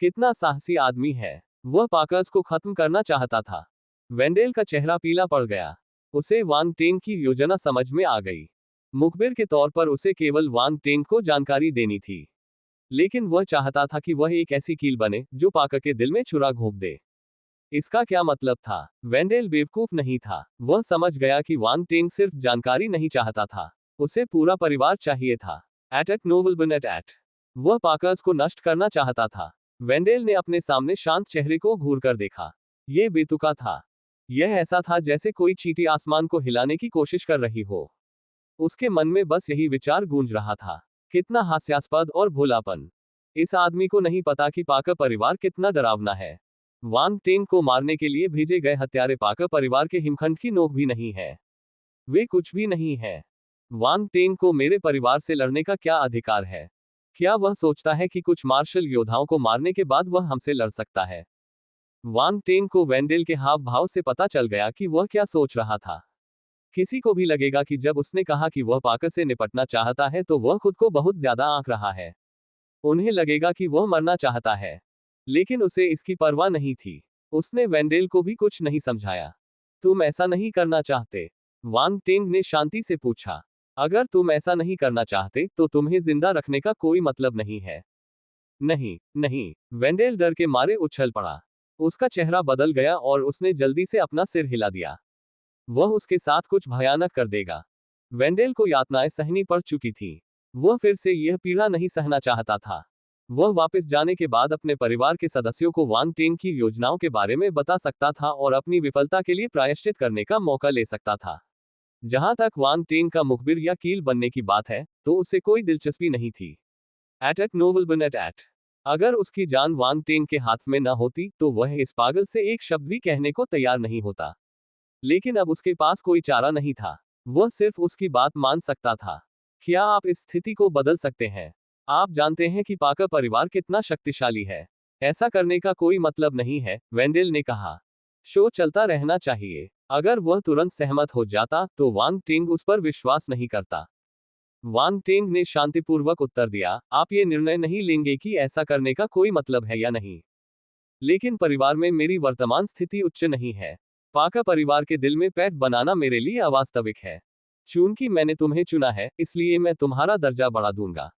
कितना साहसी आदमी है। वह पाकर्स को खत्म करना चाहता था। वेंडेल का चेहरा पीला पड़ गया। उसे वांग टेंग की योजना समझ में आ गई। मुखबिर के तौर पर उसे केवल वांग टेंग को जानकारी देनी थी, लेकिन वह चाहता था कि वह एक ऐसी कील बने जो पाकर के दिल में छुरा घोंप दे। इसका क्या मतलब था? वेंडेल बेवकूफ नहीं था। वह समझ गया कि वांग टेंग सिर्फ जानकारी नहीं चाहता था, उसे पूरा परिवार चाहिए था। एट नोबल एट। वह पाकर्स को नष्ट करना चाहता था। वेंडेल ने अपने सामने शांत चेहरे को घूरकर देखा। यह बेतुका था। यह ऐसा था जैसे कोई चींटी आसमान को हिलाने की कोशिश कर रही हो। उसके मन में बस यही विचार गूंज रहा था, कितना हास्यास्पद और भोलापन। इस आदमी को नहीं पता कि पाकर परिवार कितना डरावना है। वांग टेंग को मारने के लिए भेजे गए हत्यारे पाकर परिवार के हिमखंड की नोक भी नहीं है। वे कुछ भी नहीं है। वांग टेंग को मेरे परिवार से लड़ने का क्या अधिकार है? क्या वह सोचता है कि कुछ मार्शल योद्धाओं को मारने के बाद वह हमसे लड़ सकता है? वांग टेंग को वेंडेल के हाव भाव से पता चल गया कि वह क्या सोच रहा था। किसी को भी लगेगा कि जब उसने कहा कि वह पाकर से निपटना चाहता है तो वह खुद को बहुत ज्यादा आंक रहा है। उन्हें लगेगा कि वह मरना चाहता है, लेकिन उसे इसकी परवाह नहीं थी। उसने वेंडेल को भी कुछ नहीं समझाया। तुम ऐसा नहीं करना चाहते? वांग टेंग ने शांति से पूछा। अगर तुम ऐसा नहीं करना चाहते तो तुम्हें जिंदा रखने का कोई मतलब नहीं है। नहीं, नहीं, वेंडेल डर के मारे उछल पड़ा। उसका चेहरा बदल गया और उसने जल्दी से अपना सिर हिला दिया। वह उसके साथ कुछ भयानक कर देगा। वेंडेल को यातनाएं सहनी पड़ चुकी थी। वह फिर से यह पीड़ा नहीं सहना चाहता था। वह वापस जाने के बाद अपने परिवार के सदस्यों को वांग टेंग की योजनाओं के बारे में बता सकता था और अपनी विफलता के लिए प्रायश्चित करने का मौका ले सकता था। जहां तक वांग टेंग का मुखबिर या कील बनने की बात है, तो उसे कोई दिलचस्पी नहीं थी। एट नोबल बन एट। अगर उसकी जान वांग टेंग के हाथ में न होती तो वह इस पागल से एक शब्द भी कहने को तैयार नहीं होता। लेकिन अब उसके पास कोई चारा नहीं था। वह सिर्फ उसकी बात मान सकता था। क्या आप इस स्थिति को बदल सकते हैं? आप जानते हैं कि पाकर परिवार कितना शक्तिशाली है। ऐसा करने का कोई मतलब नहीं है, वेंडेल ने कहा। शो चलता रहना चाहिए। अगर वह तुरंत सहमत हो जाता तो वांग टेंग उस पर विश्वास नहीं करता। वांग टेंग ने शांतिपूर्वक उत्तर दिया, आप ये निर्णय नहीं लेंगे कि ऐसा करने का कोई मतलब है या नहीं। लेकिन परिवार में मेरी वर्तमान स्थिति उच्च नहीं है। पाका परिवार के दिल में पैठ बनाना मेरे लिए अवास्तविक है। चूंकि मैंने तुम्हें चुना है, इसलिए मैं तुम्हारा दर्जा बढ़ा दूंगा।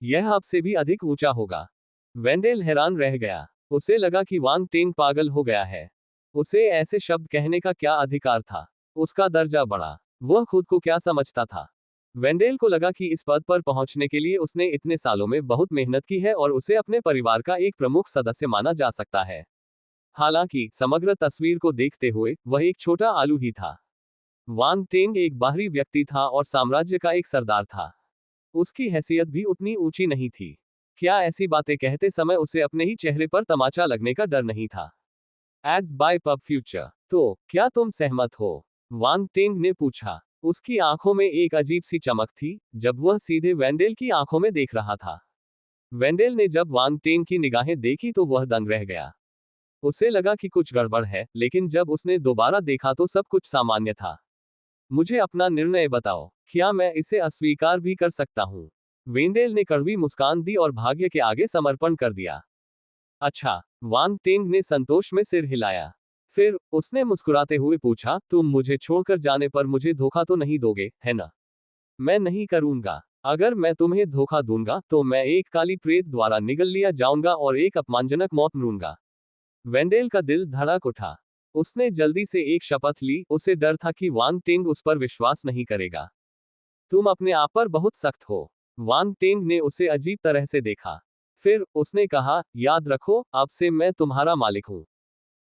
यह अब से भी अधिक ऊंचा होगा। वेंडेल हैरान रह गया। उसे लगा कि वांग टेंग पागल हो गया है। उसे ऐसे शब्द कहने का क्या अधिकार था? उसका दर्जा बढ़ा। वह खुद को क्या समझता था? वेंडेल को लगा कि इस पद पर पहुंचने के लिए उसने इतने सालों में बहुत मेहनत की है और उसे अपने परिवार का एक प्रमुख सदस्य माना जा सकता है। हालांकि समग्र तस्वीर को देखते हुए वह एक छोटा आलू ही था। वांग टेंग एक बाहरी व्यक्ति था और साम्राज्य का एक सरदार था। उसकी हैसियत भी उतनी ऊंची नहीं थी। क्या ऐसी बातें कहते समय उसे अपने ही चेहरे पर तमाचा लगने का डर नहीं था? Ads by PubFuture. तो क्या तुम सहमत हो? वांग टेंग ने पूछा। उसकी आंखों में एक अजीब सी चमक थी जब वह सीधे वेंडेल की आंखों में देख रहा था। वेंडेल ने जब वांग टेंग की निगाहें देखी तो वह दंग रह गया। उसे लगा कि कुछ गड़बड़ है, लेकिन जब उसने दोबारा देखा तो सब कुछ सामान्य था। मुझे अपना निर्णय बताओ, क्या मैं इसे अस्वीकार भी कर सकता हूं? वेंडेल ने कड़वी मुस्कान दी और भाग्य के आगे समर्पण कर दिया। अच्छा, वांग टेंग ने संतोष में सिर हिलाया। फिर उसने मुस्कुराते हुए पूछा, तुम मुझे छोड़कर जाने पर मुझे धोखा तो नहीं दोगे, है ना? मैं नहीं करूंगा। अगर मैं तुम्हें धोखा दूंगा तो मैं एक काली प्रेत द्वारा निगल लिया जाऊंगा और एक अपमानजनक मौत मरूंगा। वेंडेल का दिल धड़क उठा। उसने जल्दी से एक शपथ ली। उसे डर था कि वांग टेंग उस पर विश्वास नहीं करेगा। तुम अपने आप पर बहुत सख्त हो। वांग टेंग ने उसे अजीब तरह से देखा। फिर उसने कहा, याद रखो, अब से मैं तुम्हारा मालिक हूं।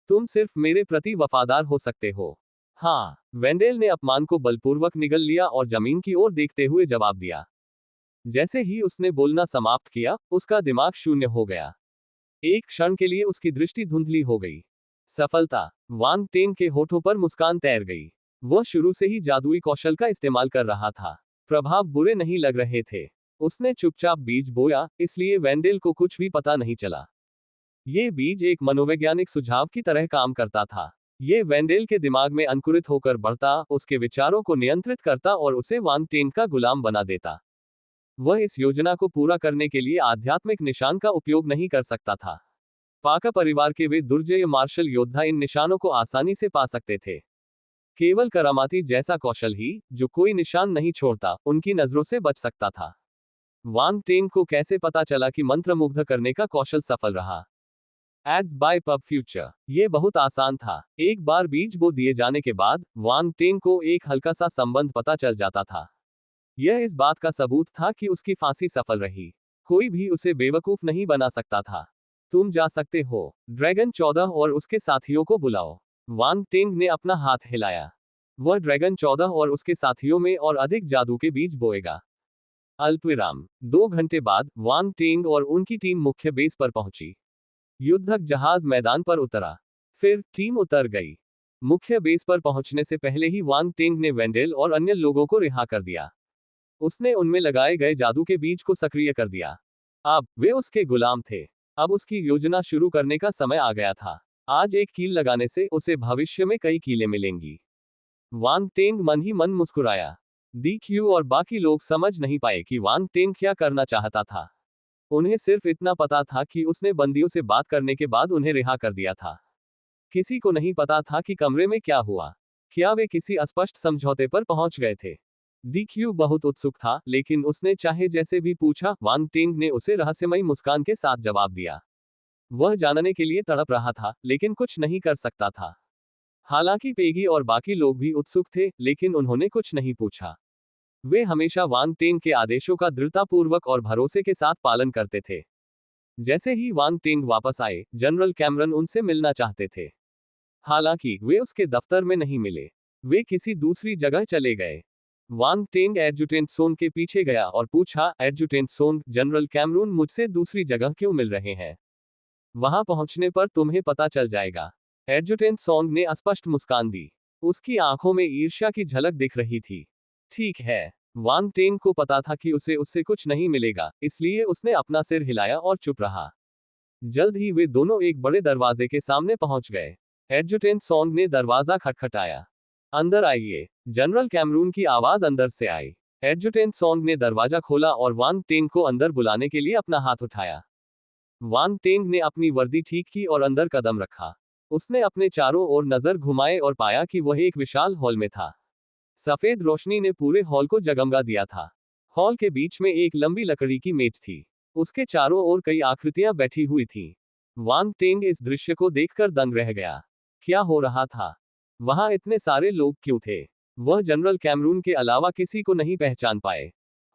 तुम सिर्फ मेरे प्रति वफादार हो सकते हो। हाँ, वेंडेल ने अपमान को बलपूर्वक निगल लिया और जमीन की ओर देखते हुए जवाब दिया। जैसे ही उसने बोलना समाप्त किया, उसका दिमाग शून्य हो गया। एक क्षण के लिए उसकी दृष्टि धुंधली हो गई। सफलता। वांग टेंग के होठों पर मुस्कान तैर गई। वह शुरू से ही जादुई कौशल का इस्तेमाल कर रहा था। प्रभाव बुरे नहीं लग रहे थे। उसने चुपचाप बीज बोया, इसलिए वेंडेल को कुछ भी पता नहीं चला। ये बीज एक मनोवैज्ञानिक सुझाव की तरह काम करता था। ये वेंडेल के दिमाग में अंकुरित होकर बढ़ता, उसके विचारों को नियंत्रित करता और उसे वांग टेंग का गुलाम बना देता। वह इस योजना को पूरा करने के लिए आध्यात्मिक निशान का उपयोग नहीं कर सकता था। पाका परिवार के वे दुर्जय मार्शल योद्धा इन निशानों को आसानी से पा सकते थे। केवल करामाती जैसा कौशल ही, जो कोई निशान नहीं छोड़ता, उनकी नजरों से बच सकता था। वांग टेंग को कैसे पता चला कि मंत्रमुग्ध करने का कौशल सफल रहा? Ads by PubFuture. ये बहुत आसान था। एक बार बीज बो दिए जाने के बाद वांग टेंग को एक हल्का सा संबंध पता चल जाता था। यह इस बात का सबूत था कि उसकी फांसी सफल रही। कोई भी उसे बेवकूफ नहीं बना सकता था। तुम जा सकते हो। ड्रैगन 14 और उसके साथियों को बुलाओ। वांग टेंग ने अपना हाथ हिलाया। वह ड्रैगन 14 और उसके साथियों में और अधिक जादू के बीज बोएगा। अल्पविराम 2 घंटे बाद वांग टेंग और उनकी टीम मुख्य बेस पर पहुंची। युद्धक जहाज मैदान पर उतरा। फिर टीम उतर गई। मुख्य बेस पर पहुंचने से पहले ही वांग टेंग ने वेंडेल और अन्य लोगों को रिहा कर दिया। उसने उनमें लगाए गए जादू के बीज को सक्रिय कर दिया। अब वे उसके गुलाम थे। अब उसकी योजना शुरू करने का समय आ गया था। आज एक कील लगाने से उसे भविष्य में कई कीलें मिलेंगी। वांग टेंग मन ही मन मुस्कुराया। दी क्यू और बाकी लोग समझ नहीं पाए कि वांग टेंग क्या करना चाहता था। उन्हें सिर्फ इतना पता था कि उसने बंदियों से बात करने के बाद उन्हें रिहा कर दिया था। किसी को नहीं पता था कि कमरे में क्या हुआ। क्या वे किसी अस्पष्ट समझौते पर पहुंच गए थे? डी क्यू बहुत उत्सुक था, लेकिन उसने चाहे जैसे भी पूछा, वांग टेंग ने उसे रहस्यमयी मुस्कान के साथ जवाब दिया। वह जानने के लिए तड़प रहा था, लेकिन कुछ नहीं कर सकता था। हालांकि पेगी और बाकी लोग भी उत्सुक थे, लेकिन उन्होंने कुछ नहीं पूछा। वे हमेशा वांग टेंग के आदेशों का दृढ़तापूर्वक और भरोसे के साथ पालन करते थे। जैसे ही वांग टेंग वापस आए, जनरल कैमरन उनसे मिलना चाहते थे। हालांकि वे उसके दफ्तर में नहीं मिले। वे किसी दूसरी जगह चले गए। वांग टेंग एडजुटेंट सोंग के पीछे गया और पूछा, एडजुटेंट सोंग, जनरल कैमरून मुझसे दूसरी जगह क्यों मिल रहे हैं? वहां पहुंचने पर तुम्हें पता चल जाएगा। एडजुटेंट सोंग ने स्पष्ट मुस्कान दी। उसकी आंखों में ईर्ष्या की झलक दिख रही थी। ठीक है। वांग टेंग को पता था कि उसे उससे कुछ नहीं मिलेगा, इसलिए उसने अपना सिर हिलाया और चुप रहा। जल्द ही वे दोनों एक बड़े दरवाजे के सामने पहुंच गए। एडजुटेंट सोंग ने दरवाजा खटखटाया। अंदर आइए। जनरल कैमरून की आवाज अंदर से आई। एडजुटेंट सोंग ने दरवाजा खोला और वांग टेंग को अंदर बुलाने के लिए अपना हाथ उठाया। वांग टेंग ने अपनी वर्दी ठीक की और अंदर कदम रखा। उसने अपने चारों ओर नजर घुमाए और पाया कि वह एक विशाल हॉल में था। सफेद रोशनी ने पूरे हॉल को जगमगा दिया था। हॉल के बीच में एक लंबी लकड़ी की मेज थी। उसके चारों ओर कई आकृतियां बैठी हुई थीं। वांग टेंग इस दृश्य को देखकर दंग रह गया। क्या हो रहा था? वहां इतने सारे लोग क्यों थे? वह जनरल कैमरून के अलावा किसी को नहीं पहचान पाए।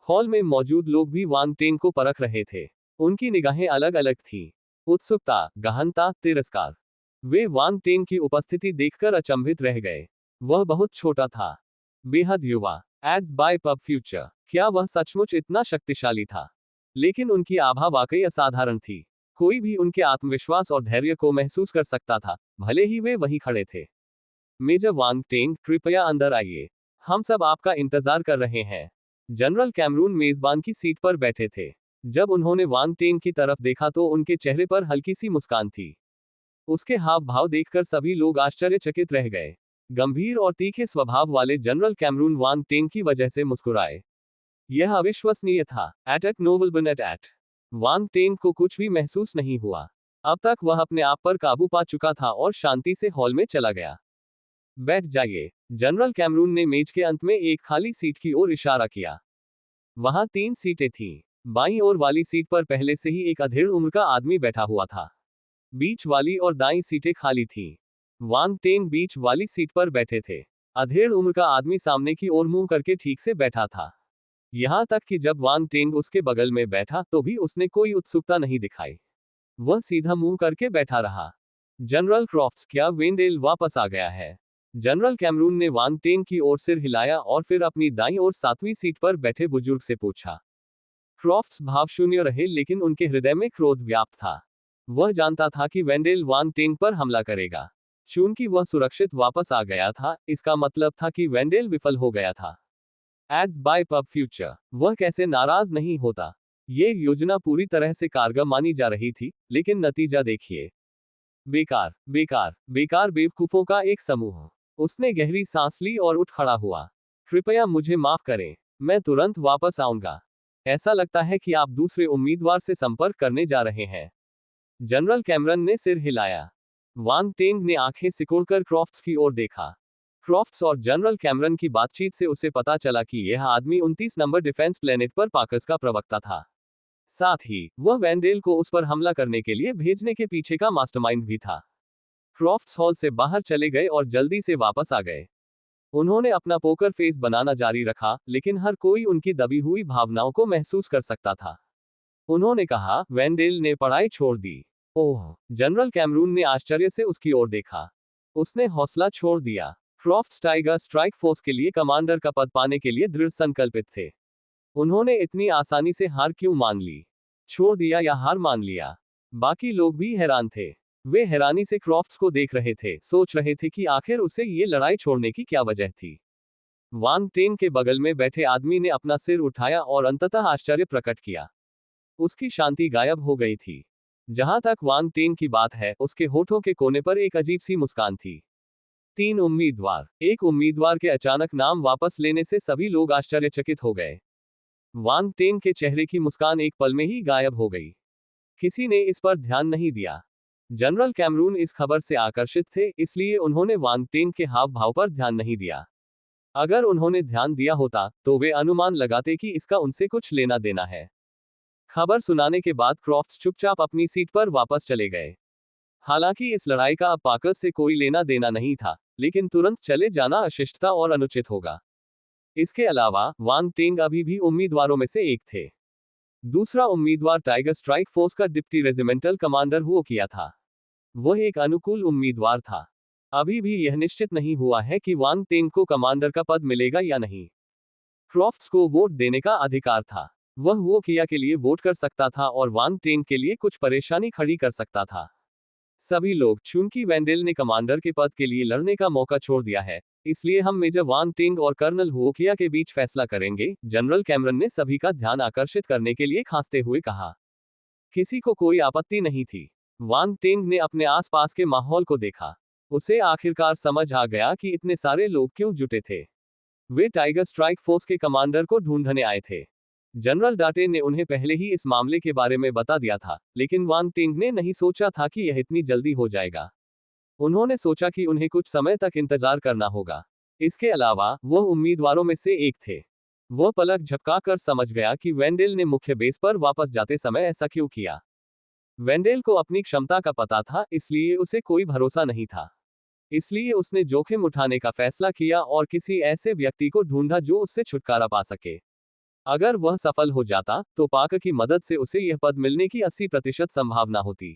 हॉल में मौजूद लोग भी वांग टेंग को परख रहे थे। उनकी निगाहें अलग अलग थीं। उत्सुकता, गहनता, तिरस्कार। वे वांग टेंग की उपस्थिति देखकर अचंभित रह गए। वह बहुत छोटा था। बेहद युवा। Ads by PubFuture. क्या वह सचमुच इतना शक्तिशाली था? लेकिन उनकी आभा वाकई असाधारण थी। कोई भी उनके आत्मविश्वास और धैर्य को महसूस कर सकता था, भले ही वे वहीं खड़े थे। मेजर वांग टेंग, कृपया अंदर आइए। हम सब आपका इंतजार कर रहे हैं। जनरल कैमरून मेजबान की सीट पर बैठे थे। जब उन्होंने वांग टेंग की तरफ देखा तो उनके चेहरे पर हल्की सी मुस्कान थी। उसके हाव भाव देखकर सभी लोग आश्चर्यचकित रह गए। गंभीर और तीखे स्वभाव वाले जनरल कैमरून वांग टेंग की वजह से मुस्कुराए। यह अविश्वसनीय था। एट नोबल बनेट एट। वांग टेंग को कुछ भी महसूस नहीं हुआ। अब तक वह अपने आप पर काबू पा चुका था और शांति से हॉल में चला गया। बैठ जाइए। जनरल कैमरून ने मेज के अंत में एक खाली सीट की ओर इशारा किया। वहां 3 सीटें थीं। बाईं ओर वाली सीट पर पहले से ही एक अधेड़ उम्र का आदमी बैठा हुआ था। बीच वाली और दाईं सीटें खाली थीं। वांग टेंग बीच वाली सीट पर बैठे थे। अधेड़ उम्र का आदमी सामने की ओर मुंह करके ठीक से बैठा था। यहां तक कि जब वांग टेंग उसके बगल में बैठा तो भी उसने कोई उत्सुकता नहीं दिखाई। वह सीधा मुंह करके बैठा रहा। जनरल क्रॉफ्ट्स, क्या वेंडेल वापस आ गया है? जनरल कैमरून ने वांग टेंग की ओर सिर हिलाया और फिर अपनी दाईं ओर 7वीं सीट पर बैठे बुजुर्ग से पूछा। क्रॉफ्ट्स भावशून्य रहे, लेकिन उनके हृदय में क्रोध व्याप्त था। वह जानता था कि वेंडेल वांग टेंग पर हमला करेगा। चूंकि वह सुरक्षित वापस आ गया था, इसका मतलब था कि वेंडेल विफल हो गया था। Ads by PubFuture. वह कैसे नाराज नहीं होता? ये योजना पूरी तरह से कारगर मानी जा रही थी, लेकिन नतीजा देखिए। बेकार, बेकार, बेकार बेवकूफों का एक समूह। उसने गहरी सांस ली और उठ खड़ा हुआ। कृपया मुझे माफ करें। मैं तुरंत वापस आऊंगा। ऐसा लगता है कि आप दूसरे उम्मीदवार से संपर्क करने जा रहे हैं। जनरल कैमरन ने सिर हिलाया। वांग टेंग ने आंखें सिकोड़कर क्रॉफ्ट्स की ओर देखा। क्रॉफ्ट्स और जनरल कैमरन की बातचीत से उसे पता चला कि यह आदमी 29 नंबर डिफेंस प्लेनेट पर पाकर्स का प्रवक्ता था। साथ ही वह वेंडेल को उस पर हमला करने के लिए भेजने के पीछे का मास्टरमाइंड भी था। क्रॉफ्ट्स हॉल से बाहर चले गए और जल्दी से वापस आ गए। उन्होंने अपना पोकर फेस बनाना जारी रखा, लेकिन हर कोई उनकी दबी हुई भावनाओं को महसूस कर सकता था। उन्होंने कहा, वेंडेल ने पढ़ाई छोड़ दी। ओह! जनरल कैमरून ने आश्चर्य से उसकी ओर देखा। उसने हौसला छोड़ दिया। क्रॉफ्ट्स टाइगर स्ट्राइक फोर्स के लिए कमांडर का पद पाने के लिए दृढ़ संकल्पित थे। उन्होंने इतनी आसानी से हार क्यों मान ली? छोड़ दिया या हार मान लिया? बाकी लोग भी हैरान थे। वे हैरानी से क्रॉफ्ट्स को देख रहे थे, सोच रहे थे कि आखिर उसे ये लड़ाई छोड़ने की क्या वजह थी। वांग टेन के बगल में बैठे आदमी ने अपना सिर उठाया और अंततः आश्चर्य प्रकट किया। उसकी शांति गायब हो गई थी। जहां तक वांग टेन की बात है, उसके होठों के कोने पर एक अजीब सी मुस्कान थी। 3 उम्मीदवार। एक उम्मीदवार के अचानक नाम वापस लेने से सभी लोग आश्चर्यचकित हो गए। वांग टेन के चेहरे की मुस्कान एक पल में ही गायब हो गई। किसी ने इस पर ध्यान नहीं दिया। जनरल कैमरून इस खबर से आकर्षित थे, इसलिए उन्होंने वांग टेन के हाव भाव पर ध्यान नहीं दिया। अगर उन्होंने ध्यान दिया होता तो वे अनुमान लगाते कि इसका उनसे कुछ लेना देना है। खबर सुनाने के बाद क्रॉफ्ट्स चुपचाप अपनी सीट पर वापस चले गए। हालांकि इस लड़ाई का अब पाकर्स से कोई लेना देना नहीं था, लेकिन तुरंत चले जाना अशिष्टता और अनुचित होगा। इसके अलावा वांग टेंग अभी भी उम्मीदवारों में से एक थे। दूसरा उम्मीदवार टाइगर स्ट्राइक फोर्स का डिप्टी रेजिमेंटल कमांडर हुआ किया था। वह एक अनुकूल उम्मीदवार था। अभी भी यह निश्चित नहीं हुआ है कि वांग टेंग को कमांडर का पद मिलेगा या नहीं। क्रॉफ्ट्स को वोट देने का अधिकार था। वह वो किया के लिए वोट कर सकता था और वांग टेंग के लिए कुछ परेशानी खड़ी कर सकता था। सभी लोग, चूंकि वेंडेल ने कमांडर के पद के लिए लड़ने का मौका छोड़ दिया है, इसलिए हम मेजर वांग टेंग और कर्नल हुओकिया के बीच फैसला करेंगे, जनरल कैमरन ने सभी का ध्यान आकर्षित करने के लिए खांसते हुए कहा। किसी को कोई आपत्ति नहीं थी। वांग टेंग ने अपने आसपास के माहौल को देखा। उसे आखिरकार समझ आ गया कि इतने सारे लोग क्यों जुटे थे। वे टाइगर स्ट्राइक फोर्स के कमांडर को ढूंढने आए थे। जनरल डाटे ने उन्हें पहले ही इस मामले के बारे में बता दिया था, लेकिन वांग टेंग ने नहीं सोचा था कि यह इतनी जल्दी हो जाएगा। उन्होंने सोचा कि उन्हें कुछ समय तक इंतजार करना होगा। इसके अलावा वह उम्मीदवारों में से एक थे। वह पलक झपकाकर समझ गया कि वेंडेल ने मुख्य बेस पर वापस जाते समय ऐसा क्यों किया। वेंडेल को अपनी क्षमता का पता था, इसलिए उसे कोई भरोसा नहीं था। इसलिए उसने जोखिम उठाने का फैसला किया और किसी ऐसे व्यक्ति को ढूंढा जो उससे छुटकारा पा सके। अगर वह सफल हो जाता तो पाक की मदद से उसे यह पद मिलने की 80% संभावना होती।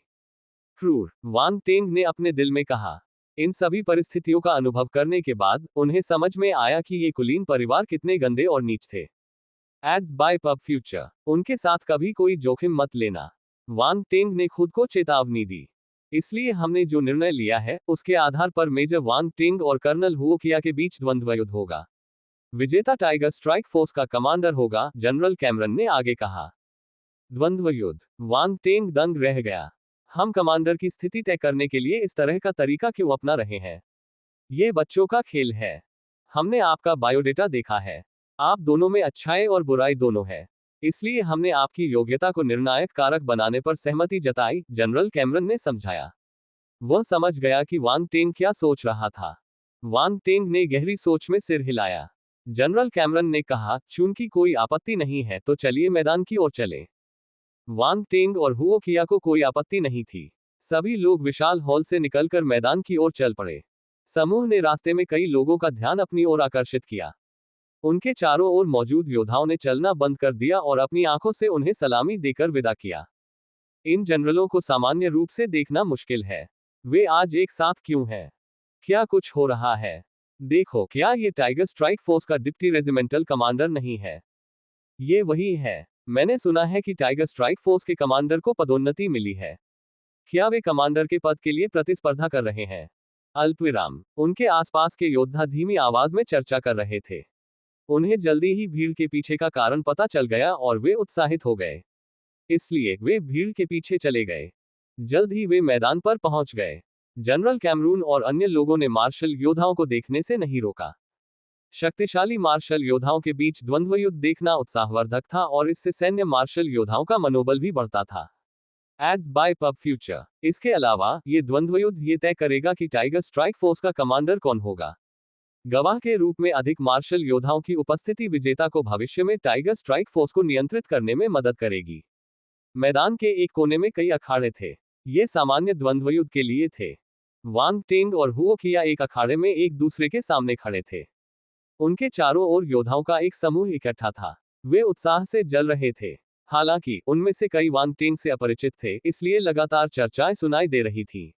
क्रूर, वांग टेंग ने अपने दिल में कहा। इन सभी परिस्थितियों का अनुभव करने के बाद उन्हें समझ में आया कि ये कुलीन परिवार कितने गंदे और नीच थे। Ads by PubFuture. उनके साथ कभी कोई जोखिम मत लेना। वांग टेंग ने खुद को चेतावनी दी। इसलिए हमने जो निर्णय लिया है, उसके आधार पर मेजर वांग टेंग और कर्नल हुओकिया के बीच द्वंद्व युद्ध होगा। विजेता टाइगर स्ट्राइक फोर्स का कमांडर होगा, जनरल कैमरन ने आगे कहा। द्वंद्व युद्ध। वांग टेंग दंग रह गया। हम कमांडर की स्थिति तय करने के लिए इस तरह का तरीका क्यों अपना रहे हैं? ये बच्चों का खेल है। हमने आपका बायोडेटा देखा है। आप दोनों में अच्छाई और बुराई दोनों है। इसलिए हमने आपकी योग्यता को निर्णायक कारक बनाने पर सहमति जताई, जनरल कैमरन ने समझाया। वह समझ गया कि वांग टेंग क्या सोच रहा था। वांग टेंग ने गहरी सोच में सिर हिलाया। जनरल कैमरन ने कहा, चूंकि कोई आपत्ति नहीं है तो चलिए मैदान की ओर चलें। वांग टेंग और हुओकिया को कोई आपत्ति नहीं थी। सभी लोग विशाल हॉल से निकलकर मैदान की ओर चल पड़े। समूह ने रास्ते में कई लोगों का ध्यान अपनी ओर आकर्षित किया। उनके चारों ओर मौजूद योद्धाओं ने चलना बंद कर दिया और अपनी आंखों से उन्हें सलामी देकर विदा किया। इन जनरलों को सामान्य रूप से देखना मुश्किल है। वे आज एक साथ क्यों हैं? क्या कुछ हो रहा है? देखो, क्या ये टाइगर स्ट्राइक फोर्स का डिप्टी रेजिमेंटल कमांडर नहीं है? ये वही है। मैंने सुना है कि टाइगर स्ट्राइक फोर्स के कमांडर को पदोन्नति मिली है। क्या वे कमांडर के पद के लिए प्रतिस्पर्धा कर रहे हैं? अल्पविराम। उनके आसपास के योद्धा धीमी आवाज में चर्चा कर रहे थे। उन्हें जल्दी ही भीड़ के पीछे का कारण पता चल गया और वे उत्साहित हो गए। इसलिए वे भीड़ के पीछे चले गए। जल्द ही वे मैदान पर पहुंच गए। जनरल कैमरून और अन्य लोगों ने मार्शल योद्धाओं को देखने से नहीं रोका। शक्तिशाली मार्शल योद्धाओं के बीच द्वंद्व युद्ध देखना उत्साहवर्धक था और इससे सैन्य मार्शल योद्धाओं का मनोबल भी बढ़ता था। Ads by PubFuture. इसके अलावा ये द्वंद्व युद्ध ये तय करेगा कि टाइगर स्ट्राइक फोर्स का कमांडर कौन होगा। गवाह के रूप में अधिक मार्शल योद्धाओं की उपस्थिति विजेता को भविष्य में टाइगर स्ट्राइक फोर्स को नियंत्रित करने में मदद करेगी। मैदान के एक कोने में कई अखाड़े थे। ये सामान्य द्वंद्व युद्ध के लिए थे। वांग टेंग और हुओकिया एक अखाड़े में एक दूसरे के सामने खड़े थे। उनके चारों ओर योद्धाओं का एक समूह इकट्ठा था। वे उत्साह से जल रहे थे। हालांकि उनमें से कई वांग टेंग से अपरिचित थे, इसलिए लगातार चर्चाएं सुनाई दे रही थी।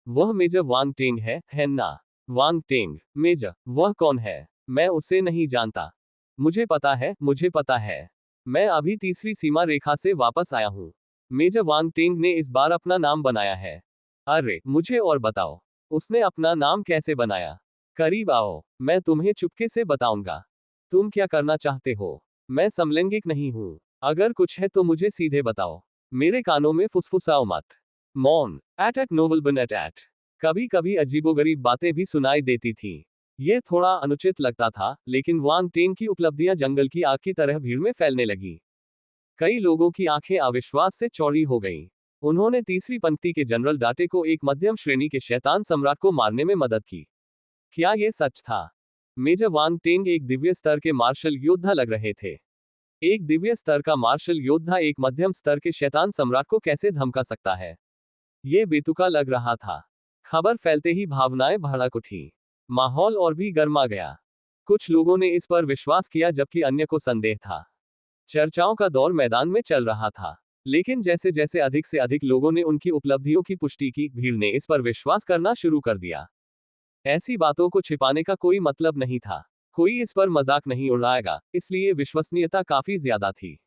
वह मेजर वांग टेंग है ना? वांग टेंग, मेजर, वह कौन है? मैं उसे नहीं जानता। मुझे पता है। मैं अभी तीसरी सीमा रेखा से वापस आया हूँ। मेजर वांग टेंग ने इस बार अपना नाम बनाया है। अरे, मुझे और बताओ, उसने अपना नाम कैसे बनाया? करीब आओ, मैं तुम्हें चुपके से बताऊंगा। तुम क्या करना चाहते हो? मैं समलैंगिक नहीं हूँ। अगर कुछ है तो मुझे सीधे बताओ। मेरे कानों में फुसफुसाओ मत। मौन, एट नोबल बन एट। कभी कभी अजीबोगरीब बातें भी सुनाई देती थी। ये थोड़ा अनुचित लगता था, लेकिन वांग टेन की उपलब्धियां जंगल की आग की तरह भीड़ में फैलने लगी। कई लोगों की आंखें अविश्वास से चौड़ी हो गईं। उन्होंने तीसरी पंक्ति के जनरल डाटे को एक मध्यम श्रेणी के शैतान सम्राट को मारने में मदद की। क्या ये सच था? मेजर वांग टेंग एक दिव्य स्तर के मार्शल योद्धा लग रहे थे। एक दिव्य स्तर का मार्शल योद्धा एक मध्यम स्तर के शैतान सम्राट को कैसे धमका सकता है? ये बेतुका लग रहा था। खबर फैलते ही भावनाएं भड़क उठी। माहौल और भी गर्मा गया। कुछ लोगों ने इस पर विश्वास किया जबकि अन्य को संदेह था। चर्चाओं का दौर मैदान में चल रहा था। लेकिन जैसे जैसे अधिक से अधिक लोगों ने उनकी उपलब्धियों की पुष्टि की, भीड़ ने इस पर विश्वास करना शुरू कर दिया। ऐसी बातों को छिपाने का कोई मतलब नहीं था। कोई इस पर मजाक नहीं उड़ाएगा, इसलिए विश्वसनीयता काफी ज्यादा थी।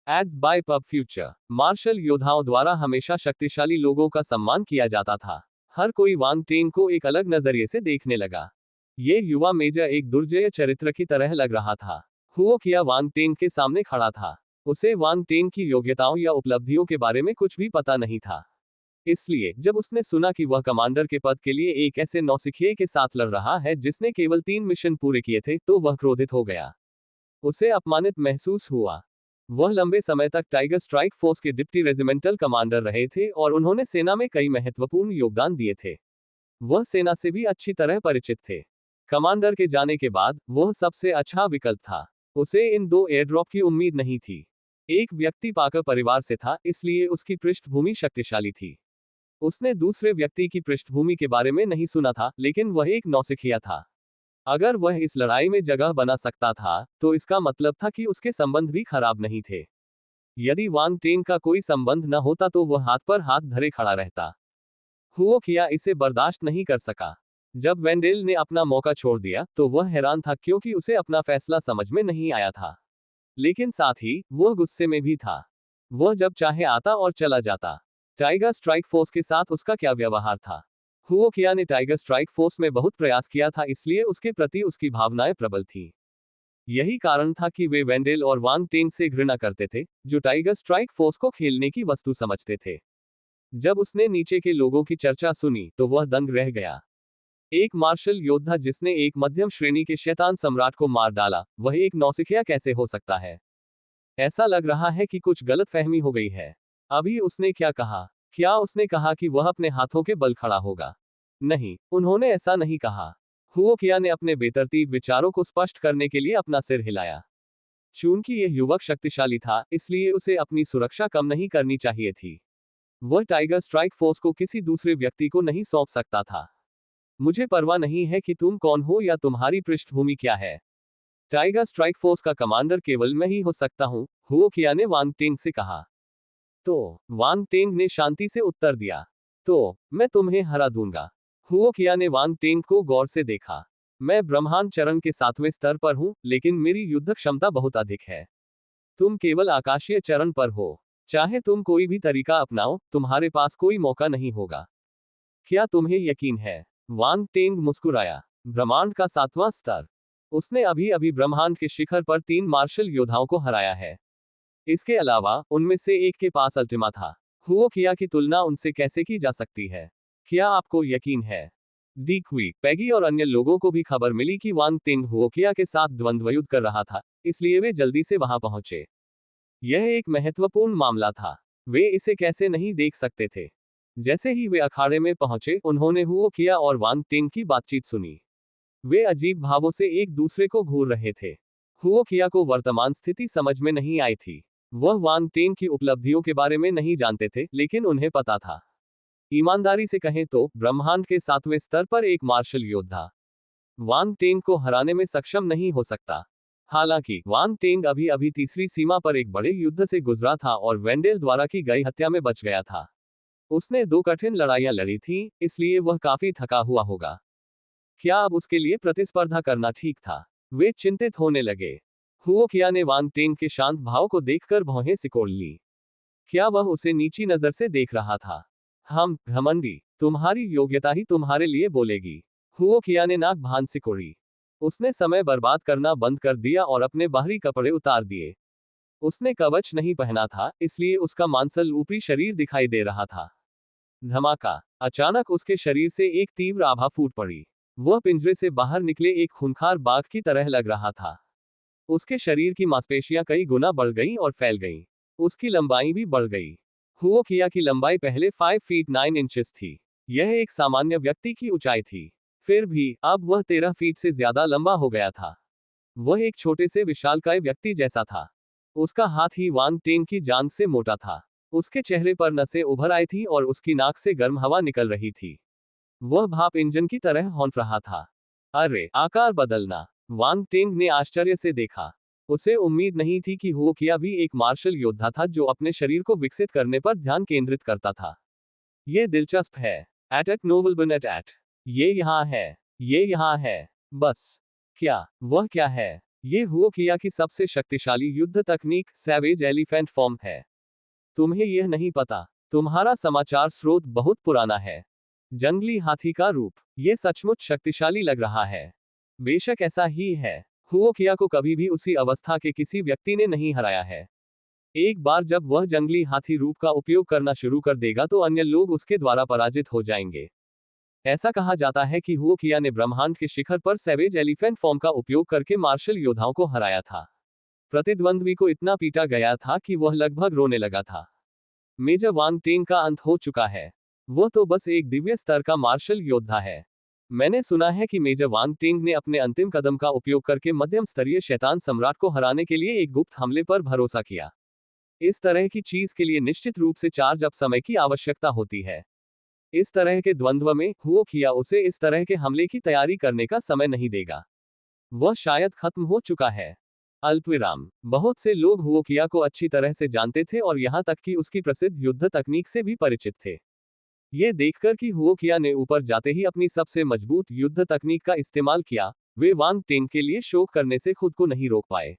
Ads by PubFuture. Martial योद्धाओं द्वारा हमेशा शक्तिशाली लोगों का सम्मान किया जाता था। हर कोई वांग टेन को एक अलग नजरिए से देखने लगा। ये युवा मेजर एक दुर्जय चरित्र की तरह लग रहा था। हुओ किया वांग टेन के सामने खड़ा था। उसे वांग टेन की योग्यताओं या उपलब्धियों के बारे में कुछ भी पता नहीं था। इसलिए जब उसने सुना कि वह कमांडर के पद के लिए एक ऐसे नौसिखिए के साथ लड़ रहा है जिसने केवल 3 मिशन पूरे किए थे, तो वह क्रोधित हो गया। उसे अपमानित महसूस हुआ। वह लंबे समय तक टाइगर स्ट्राइक फोर्स के डिप्टी रेजिमेंटल कमांडर रहे थे और उन्होंने सेना में कई महत्वपूर्ण योगदान दिए थे। वह सेना से भी अच्छी तरह परिचित थे। कमांडर के जाने के बाद वह सबसे अच्छा विकल्प था। उसे इन 2 एयरड्रॉप की उम्मीद नहीं थी। एक व्यक्ति पाकर परिवार से था, इसलिए उसकी पृष्ठभूमि शक्तिशाली थी। उसने दूसरे व्यक्ति की पृष्ठभूमि के बारे में नहीं सुना था, लेकिन वह एक नौसिखिया था। अगर वह इस लड़ाई में जगह बना सकता था, तो इसका मतलब था कि उसके संबंध भी खराब नहीं थे। यदि वांग टेन का कोई संबंध न होता तो वह हाथ पर हाथ धरे खड़ा रहता। हुओ किया इसे बर्दाश्त नहीं कर सका। जब वेंडेल ने अपना मौका छोड़ दिया, तो वह हैरान था क्योंकि उसे अपना फैसला समझ में नहीं आया था। लेकिन साथ ही, वह गुस्से में भी था। वह जब चाहे आता और चला जाता। टाइगर स्ट्राइक फोर्स के साथ उसका क्या व्यवहार था? हुओ किया ने टाइगर स्ट्राइक फोर्स में बहुत प्रयास किया था, इसलिए उसके प्रति उसकी भावनाएं प्रबल थी। यही कारण था कि वे वेंडेल और वांग टेन से घृणा करते थे, जो टाइगर स्ट्राइक फोर्स को खेलने की वस्तु समझते थे। जब उसने नीचे के लोगों की चर्चा सुनी, तो वह दंग रह गया। एक मार्शल योद्धा जिसने एक मध्यम श्रेणी के शैतान सम्राट को मार डाला, वह एक नौसिखिया कैसे हो सकता है? ऐसा लग रहा है कि कुछ गलतफहमी हो गई है। अभी उसने क्या कहा? क्या उसने कहा कि वह अपने हाथों के बल खड़ा होगा? नहीं, उन्होंने ऐसा नहीं कहा। हुओ किया ने अपने बेतरतीब विचारों को स्पष्ट करने के लिए अपना सिर हिलाया। चूंकि यह युवक शक्तिशाली था, इसलिए उसे अपनी सुरक्षा कम नहीं करनी चाहिए थी। वह टाइगर स्ट्राइक फोर्स को किसी दूसरे व्यक्ति को नहीं सौंप सकता था। मुझे परवाह नहीं है कि तुम कौन हो या तुम्हारी पृष्ठभूमि क्या है। टाइगर स्ट्राइक फोर्स का कमांडर केवल मैं ही हो सकता हूं, हुओ किया ने वांग टेंग से कहा। तो वांग टेंग ने शांति से उत्तर दिया, तो मैं तुम्हें हरा दूंगा। हुओ किया ने वांग टेंग को गौर से देखा। मैं ब्रह्मांड चरण के 7वें स्तर पर हूं, लेकिन मेरी युद्ध क्षमता बहुत अधिक है। तुम केवल आकाशीय चरण पर हो। चाहे तुम कोई भी तरीका अपनाओ, तुम्हारे पास कोई मौका नहीं होगा। क्या तुम्हें यकीन है? वांग टेंग मुस्कुराया। ब्रह्मांड का 7वां स्तर। उसने अभी अभी ब्रह्मांड के शिखर पर 3 मार्शल योद्धाओं को हराया है। इसके अलावा, उनमें से एक के पास अल्टिमा था। हुओ किया की तुलना उनसे कैसे की जा सकती है? क्या आपको यकीन है? डी क्वी, पैगी और अन्य लोगों को भी खबर मिली कि वांग टेंग हुओ किया के साथ द्वंद्वयुद्ध कर रहा था, इसलिए वे जल्दी से वहां पहुंचे। यह एक महत्वपूर्ण मामला था। वे इसे कैसे नहीं देख सकते थे। जैसे ही वे अखाड़े में पहुंचे, उन्होंने हुओ किया और वांग टेंग की बातचीत सुनी। वे अजीब भावों से एक दूसरे को घूर रहे थे। हुओ किया को वर्तमान स्थिति समझ में नहीं आई थी। वह वांग टेंग की उपलब्धियों के बारे में नहीं जानते थे, लेकिन उन्हें पता था। ईमानदारी से कहें तो, ब्रह्मांड के 7वें स्तर पर एक मार्शल योद्धा वांग टेंग को हराने में सक्षम नहीं हो सकता। हालांकि, वांग टेंग अभी अभी तीसरी सीमा पर एक बड़े युद्ध से गुजरा था और वेंडेल द्वारा की गई हत्या में बच गया था। उसने 2 कठिन लड़ाइयां लड़ी थीं, इसलिए वह काफी थका हुआ होगा। क्या अब उसके लिए प्रतिस्पर्धा करना ठीक था? वे चिंतित होने लगे। हुओ किया ने वांग टेंग के शांत भाव को देखकर भौहें सिकोड़ ली। क्या वह उसे नीची नजर से देख रहा था? हम घमंडी, तुम्हारी योग्यता ही तुम्हारे लिए बोलेगी। हुओ किया ने नाक भान सिकोड़ी। उसने समय बर्बाद करना बंद कर दिया और अपने बाहरी कपड़े उतार दिए। उसने कवच नहीं पहना था, इसलिए उसका मांसल ऊपरी शरीर दिखाई दे रहा था। धमाका! अचानक उसके शरीर से एक तीव्र आभा फूट पड़ी। वह पिंजरे से बाहर निकले एक खूंखार बाघ की तरह लग रहा था। उसके शरीर की मांसपेशियां कई गुना बढ़ गईं और फैल गईं। उसकी लंबाई भी बढ़ गई। हुओ किया की लंबाई पहले 5 फीट 9 इंचेस थी। यह एक सामान्य व्यक्ति की ऊंचाई थी। फिर भी अब वह 13 फीट से ज्यादा लंबा हो गया था। वह एक छोटे से विशालकाय व्यक्ति जैसा था। उसका हाथ ही वांग टेंग की जांघ से मोटा था। उसके चेहरे पर नसें उभर आई थी और उसकी नाक से गर्म हवा निकल रही थी। वह भाप इंजन की तरह हौंफ रहा था। अरे, आकार बदलना! वांग टेंग ने आश्चर्य से देखा। उसे उम्मीद नहीं थी कि हुओ किया भी एक मार्शल योद्धा था जो अपने शरीर को विकसित करने पर ध्यान केंद्रित करता था। ये दिलचस्प है। एट नोबलबन एट। ये यहाँ है। ये यहाँ है। बस। क्या? वह क्या है? ये हुओ किया की सबसे शक्तिशाली युद्ध तकनीक सैवेज एलिफेंट फॉर्म है। तुम्हें यह नहीं पता। तुम्हारा समाचार स्रोत बहुत पुराना है। जंगली हाथी का रूप। ये सचमुच शक्तिशाली लग रहा है। बेशक ऐसा ही है। हुओ किया को कभी भी उसी अवस्था के किसी व्यक्ति ने नहीं हराया है। एक बार जब वह जंगली हाथी रूप का उपयोग करना शुरू कर देगा तो अन्य लोग उसके द्वारा पराजित हो जाएंगे। ऐसा कहा जाता है कि हुओ किया ने ब्रह्मांड के शिखर पर सैवेज एलिफेंट फॉर्म का उपयोग करके मार्शल योद्धाओं को हराया था। प्रतिद्वंद्वी को इतना पीटा गया था कि वह लगभग रोने लगा था। मेजर वांग टेंग का अंत हो चुका है। वह तो बस एक दिव्य स्तर का मार्शल योद्धा है। मैंने सुना है कि मेजर वांग टेंग ने अपने अंतिम कदम का उपयोग करके मध्यम स्तरीय शैतान सम्राट को हराने के लिए एक गुप्त हमले पर भरोसा किया। इस तरह की चीज के लिए निश्चित रूप से चार्ज अप समय की आवश्यकता होती है। इस तरह के द्वंद्व में हुओ किया उसे इस तरह के हमले की तैयारी करने का समय नहीं देगा। वह शायद खत्म हो चुका है। अल्पविराम। बहुत से लोग हुओ किया को अच्छी तरह से जानते थे और यहां तक कि उसकी प्रसिद्ध युद्ध तकनीक से भी परिचित थे। ये देखकर कि हुओ किया ने ऊपर जाते ही अपनी सबसे मजबूत युद्ध तकनीक का इस्तेमाल किया, वे वांग टेंग के लिए शोक करने से खुद को नहीं रोक पाए।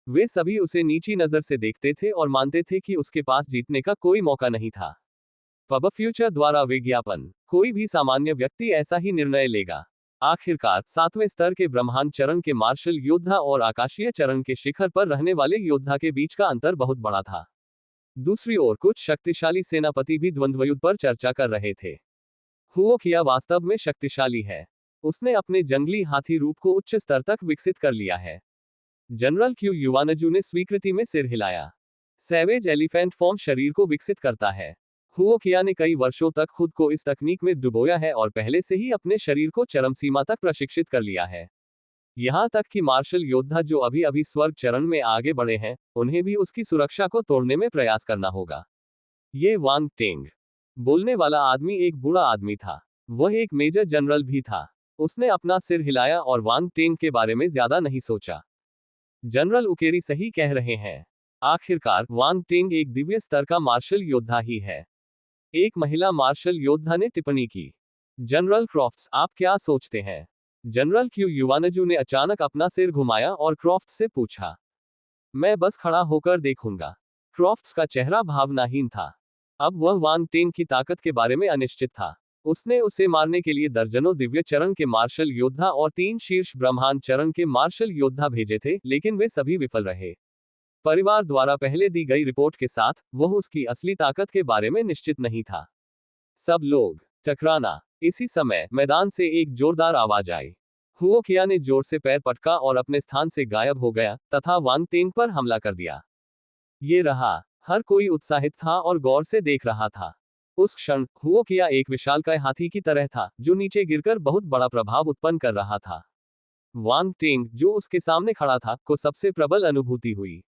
वे सभी उसे नीची नजर से देखते थे और मानते थे कि उसके पास जीतने का कोई मौका नहीं था। पब फ्यूचर द्वारा विज्ञापन। कोई भी सामान्य व्यक्ति ऐसा ही निर्णय लेगा। आखिरकार 7वें स्तर के ब्रह्मांड चरण के मार्शल योद्धा और आकाशीय चरण के शिखर पर रहने वाले योद्धा के बीच का अंतर बहुत बड़ा था। दूसरी ओर कुछ शक्तिशाली सेनापति भी द्वंद्वयुद्ध पर चर्चा कर रहे थे। हुओ किया वास्तव में शक्तिशाली है। उसने अपने जंगली हाथी रूप को उच्च स्तर तक विकसित कर लिया है। जनरल क्यू युवानजू ने स्वीकृति में सिर हिलाया। सैवेज एलिफेंट फॉर्म शरीर को विकसित करता है। हुओ किया ने कई वर्षों तक खुद को इस तकनीक में डुबोया है और पहले से ही अपने शरीर को चरम सीमा तक प्रशिक्षित कर लिया है। यहां तक कि मार्शल योद्धा जो अभी अभी स्वर्ग चरण में आगे बढ़े हैं, उन्हें भी उसकी सुरक्षा को तोड़ने में प्रयास करना होगा। ये वांग टेंग। बोलने वाला आदमी एक बूढ़ा आदमी था। वह एक मेजर जनरल भी था। उसने अपना सिर हिलाया और वांग टेंग के बारे में ज्यादा नहीं सोचा। जनरल उकेरी सही कह रहे हैं। आखिरकार वांग टेंग एक दिव्य स्तर का मार्शल योद्धा ही है। एक महिला मार्शल योद्धा ने टिप्पणी की। जनरल क्रॉफ्ट्स, आप क्या सोचते हैं? जनरल क्यू युवानजू ने अचानक अपना सिर घुमाया और क्रॉफ्ट्स से पूछा। मैं बस खड़ा होकर देखूंगा। क्रॉफ्ट्स का चेहरा भावनाहीन था। अब वह वांग टेंग की ताकत के बारे में अनिश्चित था। उसने उसे मारने के लिए दर्जनों दिव्य चरण के मार्शल योद्धा और 3 शीर्ष ब्रह्मांड चरण के मार्शल योद्धा भेजे थे, लेकिन वे सभी विफल रहे। परिवार द्वारा पहले दी गई रिपोर्ट के साथ वह उसकी असली ताकत के बारे में निश्चित नहीं था। सब लोग टकराना। इसी समय मैदान से एक जोरदार आवाज आई। हुओ किया ने जोर से पैर पटका और अपने स्थान से गायब हो गया तथा वांग टेंग पर हमला कर दिया। ये रहा। हर कोई उत्साहित था और गौर से देख रहा था। उस क्षण हुओ किया एक विशालकाय हाथी की तरह था जो नीचे गिरकर बहुत बड़ा प्रभाव उत्पन्न कर रहा था। वांग टेंग, जो उसके सामने खड़ा था, को सबसे प्रबल अनुभूति हुई।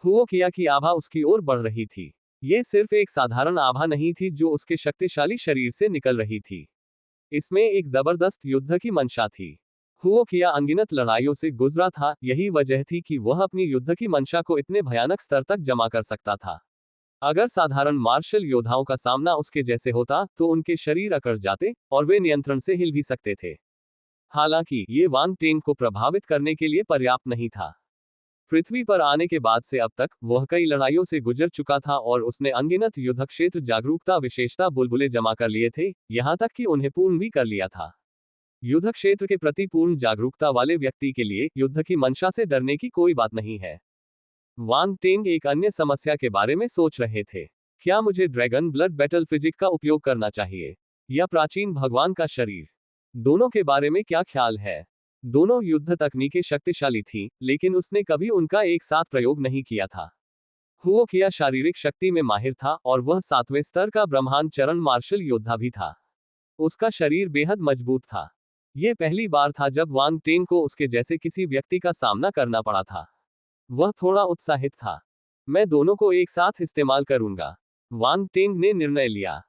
हुओ किया की आभा उसकी ओर बढ़ रही थी। ये सिर्फ एक साधारण आभा नहीं थी जो उसके शक्तिशाली शरीर से निकल रही थी। इसमें एक जबरदस्त युद्ध की मंशा थी। हुओ किया अनगिनत लड़ाइयों से गुजरा था, यही वजह थी कि वह अपनी युद्ध की मंशा को इतने भयानक स्तर तक जमा कर सकता था। अगर साधारण मार्शल योद्धाओं का सामना उसके जैसे होता तो उनके शरीर अकड़ जाते और वे नियंत्रण से हिल भी सकते थे। हालांकि ये वांग टेंग को प्रभावित करने के लिए पर्याप्त नहीं था। पृथ्वी पर आने के बाद से अब तक वह कई लड़ाइयों से गुजर चुका था और उसने अनगिनत युद्ध क्षेत्र जागरूकता विशेषता बुलबुले जमा कर लिए थे, यहां तक कि उन्हें पूर्ण भी कर लिया था। युद्ध क्षेत्र के प्रति पूर्ण जागरूकता वाले व्यक्ति के लिए युद्ध की मंशा से डरने की कोई बात नहीं है। वांग टेंग एक अन्य समस्या के बारे में सोच रहे थे। क्या मुझे ड्रैगन ब्लड बैटल फिजिक का उपयोग करना चाहिए या प्राचीन भगवान का शरीर? दोनों के बारे में क्या ख्याल है? दोनों युद्ध तकनीकें शक्तिशाली थीं, लेकिन उसने कभी उनका एक साथ प्रयोग नहीं किया था। हुओ किया शारीरिक शक्ति में माहिर था और वह 7वें स्तर का ब्रह्मांड चरण मार्शल योद्धा भी था। उसका शरीर बेहद मजबूत था। यह पहली बार था जब वांग टेंग को उसके जैसे किसी व्यक्ति का सामना करना पड़ा था। वह थोड़ा उत्साहित था। मैं दोनों को एक साथ इस्तेमाल करूंगा, वांग टेंग ने निर्णय लिया।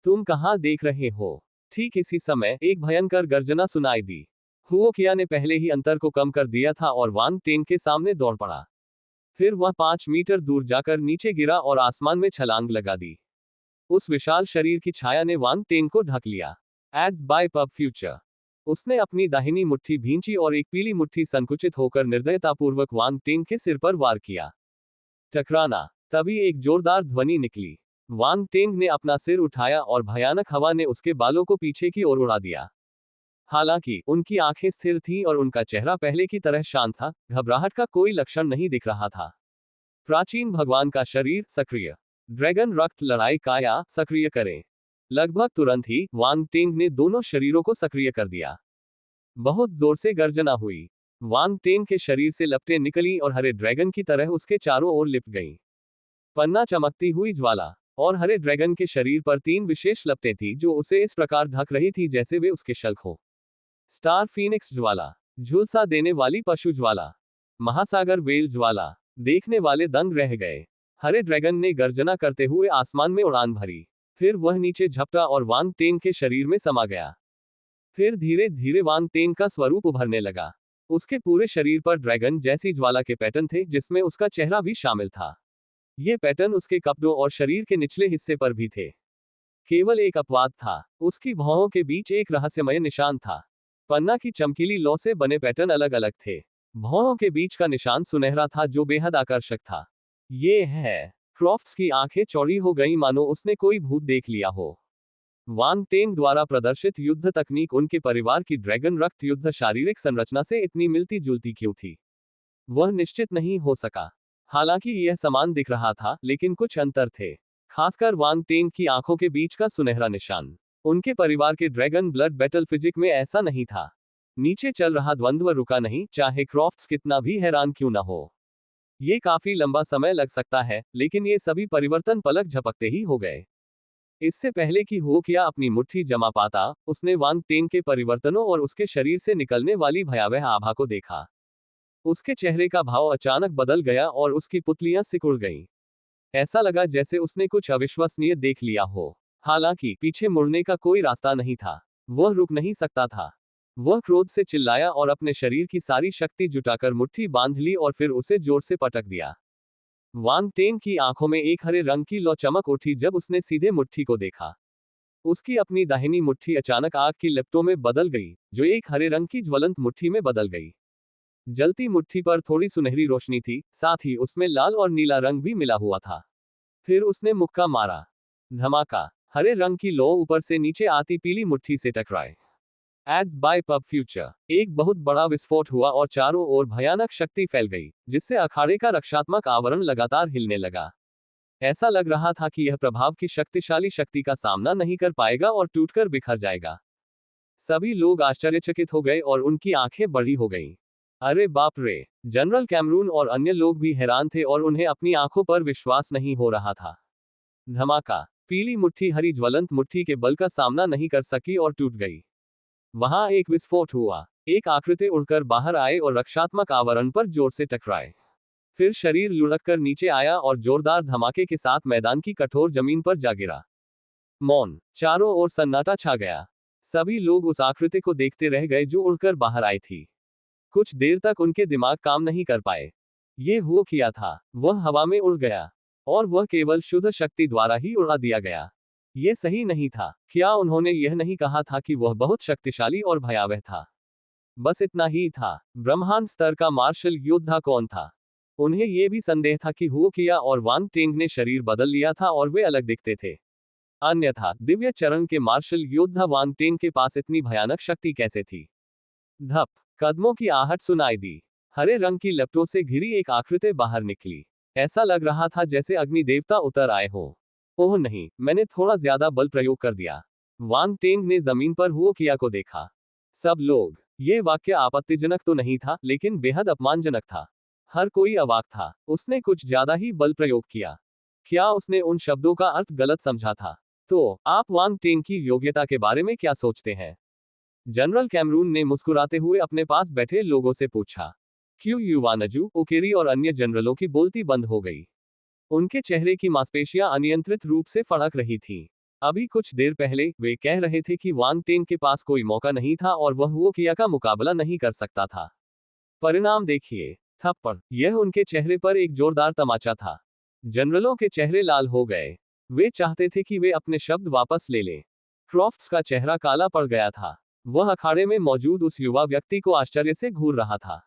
तुम कहां देख रहे हो? ठीक इसी समय एक भयंकर गर्जना सुनाई दी। हुओ किया ने पहले ही अंतर को कम कर दिया था और वांग टेंग के सामने दौड़ पड़ा। फिर वह 5 मीटर दूर जाकर नीचे गिरा और आसमान में छलांग लगा दी। उस विशाल शरीर की छाया ने वांग टेंग को ढक लिया। Ads by PubFuture. उसने अपनी दाहिनी मुट्ठी भींची और एक पीली मुट्ठी संकुचित होकर निर्दयतापूर्वक वांग टेंग के सिर पर वार किया। टकराना। तभी एक जोरदार ध्वनि निकली। वांग टेंग ने अपना सिर उठाया और भयानक हवा ने उसके बालों को पीछे की ओर उड़ा दिया। हालांकि उनकी आंखें स्थिर थीं और उनका चेहरा पहले की तरह शांत था, घबराहट का कोई लक्षण नहीं दिख रहा था। प्राचीन भगवान का शरीर सक्रिय। ड्रैगन रक्त लड़ाई काया सक्रिय करें। लगभग तुरंत ही वांग टेंग ने दोनों शरीरों को सक्रिय कर दिया। बहुत जोर से गर्जना हुई। वांग टेंग के शरीर से लपटें निकली और हरे ड्रैगन की तरह उसके चारों ओर लिपट गईं। पन्ना चमकती हुई ज्वाला। और हरे ड्रैगन के शरीर पर 3 विशेष लपटें थीं जो उसे इस प्रकार ढक रही थी जैसे वे उसके शल्क हो। स्टार फीनिक्स ज्वाला, झुलसा देने वाली पशु ज्वाला, महासागर वेल ज्वाला। देखने वाले दंग रह गए। हरे ड्रैगन ने गर्जना करते हुए आसमान में उड़ान भरी। फिर वह नीचे झपटा और वांग टेंग के शरीर में समा गया। फिर धीरे धीरे वांग टेंग का स्वरूप उभरने लगा। उसके पूरे शरीर पर ड्रैगन जैसी ज्वाला के पैटर्न थे जिसमें उसका चेहरा भी शामिल था। ये पैटर्न उसके कपड़ों और शरीर के निचले हिस्से पर भी थे। केवल एक अपवाद था, उसकी भौहों के बीच एक रहस्यमय निशान था। पन्ना की चमकीली लौ से बने पैटर्न अलग अलग थे। भौहों के बीच का निशान सुनहरा था जो बेहद आकर्षक था। ये है। क्रॉफ्ट्स की आंखें चौड़ी हो गईं मानो उसने कोई भूत देख लिया हो। वांग टेंग द्वारा प्रदर्शित युद्ध तकनीक उनके परिवार की ड्रैगन रक्त युद्ध शारीरिक संरचना से इतनी मिलती जुलती क्यों थी? वह निश्चित नहीं हो सका। हालांकि यह समान दिख रहा था, लेकिन कुछ अंतर थे। खासकर वांग टेंग की आंखों के बीच का सुनहरा निशान। उनके परिवार के ड्रैगन ब्लड बैटल फिजिक में ऐसा नहीं था। नीचे चल रहा द्वंद्व रुका नहीं, चाहे क्रॉफ्ट्स कितना भी हैरान क्यों न हो। ये काफी लंबा समय लग सकता है, लेकिन ये सभी परिवर्तन पलक झपकते ही हो गए। इससे पहले कि हो किया अपनी मुट्ठी जमा पाता, उसने वांग टेंग के परिवर्तनों और उसके शरीर से निकलने वाली भयावह आभा को देखा। उसके चेहरे का भाव अचानक बदल गया और उसकी पुतलियां सिकुड़ गईं। ऐसा लगा जैसे उसने कुछ अविश्वसनीय देख लिया हो। हालांकि पीछे मुड़ने का कोई रास्ता नहीं था। वह रुक नहीं सकता था। वह क्रोध से चिल्लाया और अपने शरीर की सारी शक्ति जुटाकर मुट्ठी बांध ली और फिर उसे जोर से पटक दिया। वांग टेंग की आंखों में एक हरे रंग की लौ चमक उठी जब उसने सीधे मुट्ठी को देखा। उसकी अपनी दाहिनी मुट्ठी अचानक आग की लपटों में बदल गई, जो एक हरे रंग की ज्वलंत मुट्ठी में बदल गई। जलती मुट्ठी पर थोड़ी सुनहरी रोशनी थी, साथ ही उसमें लाल और नीला रंग भी मिला हुआ था। फिर उसने मुक्का मारा। धमाका। हरे रंग की लौ ऊपर से नीचे आती पीली मुट्ठी से टकराए। Ads by PubFuture. एक बहुत बड़ा विस्फोट हुआ और चारों ओर भयानक शक्ति फैल गई, जिससे अखाड़े का रक्षात्मक आवरण लगातार हिलने लगा। ऐसा लग रहा था कि यह प्रभाव की शक्तिशाली शक्ति का सामना नहीं कर पाएगा और टूटकर बिखर जाएगा। सभी लोग आश्चर्यचकित हो गए और उनकी आंखें बड़ी हो गईं। अरे बाप रे! जनरल कैमरून और अन्य लोग भी हैरान थे और उन्हें अपनी आंखों पर विश्वास नहीं हो रहा था। धमाका। पीली मुट्ठी हरी ज्वलंत मुट्ठी के बल का सामना नहीं कर सकी और टूट गई। वहां एक विस्फोट हुआ। एक आकृति उड़कर बाहर आए और रक्षात्मक आवरण पर जोर से टकराए। फिर शरीर लुढ़ककर नीचे आया और जोरदार धमाके के साथ मैदान की कठोर जमीन पर जा गिरा। मौन। चारों ओर सन्नाटा छा गया। सभी लोग उस आकृति को देखते रह गए जो उड़कर बाहर आई थी। कुछ देर तक उनके दिमाग काम नहीं कर पाए। ये हुआ किया था। वह हवा में उड़ गया। और वह केवल शुद्ध शक्ति द्वारा ही उड़ा दिया गया। ये सही नहीं था। क्या उन्होंने यह नहीं कहा था कि वह बहुत शक्तिशाली और भयावह था? बस इतना ही था। ब्रह्मांड स्तर का मार्शल योद्धा कौन था? उन्हें यह भी संदेह था कि हुओ किया और वांग टेंग ने शरीर बदल लिया था और वे अलग दिखते थे। अन्यथा दिव्य चरण के मार्शल योद्धा वांग टेंग के पास इतनी भयानक शक्ति कैसे थी? धप, कदमों की आहट सुनाई दी। हरे रंग की लपटों से घिरी एक आकृति बाहर निकली। ऐसा लग रहा था जैसे अग्नि देवता उतर आए हो। ओह नहीं, मैंने थोड़ा ज्यादा बल प्रयोग कर दिया। वांग टेंग ने जमीन पर हुओ किया को देखा। सब लोग। ये वाक्य आपत्तिजनक तो नहीं था, लेकिन बेहद अपमानजनक था। हर कोई अवाक था। उसने कुछ ज्यादा ही बल प्रयोग किया। क्या उसने उन शब्दों का अर्थ गलत समझा था? तो आप वांग टेंग की योग्यता के बारे में क्या सोचते हैं? जनरल कैमरून ने मुस्कुराते हुए अपने पास बैठे लोगों से पूछा। क्यों युवानजू, ओकेरी और अन्य जनरलों की बोलती बंद हो गई। उनके चेहरे की मांसपेशियां अनियंत्रित रूप से फड़क रही थीं। अभी कुछ देर पहले वे कह रहे थे कि वांग टेंग के पास कोई मौका नहीं था और वह हुओ किया का मुकाबला नहीं कर सकता था। परिणाम देखिए। थप्पड़। यह उनके चेहरे पर एक जोरदार तमाचा था। जनरलों के चेहरे लाल हो गए। वे चाहते थे कि वे अपने शब्द वापस ले लें। क्रॉफ्ट्स का चेहरा काला पड़ गया था। वह अखाड़े में मौजूद उस युवा व्यक्ति को आश्चर्य से घूर रहा था।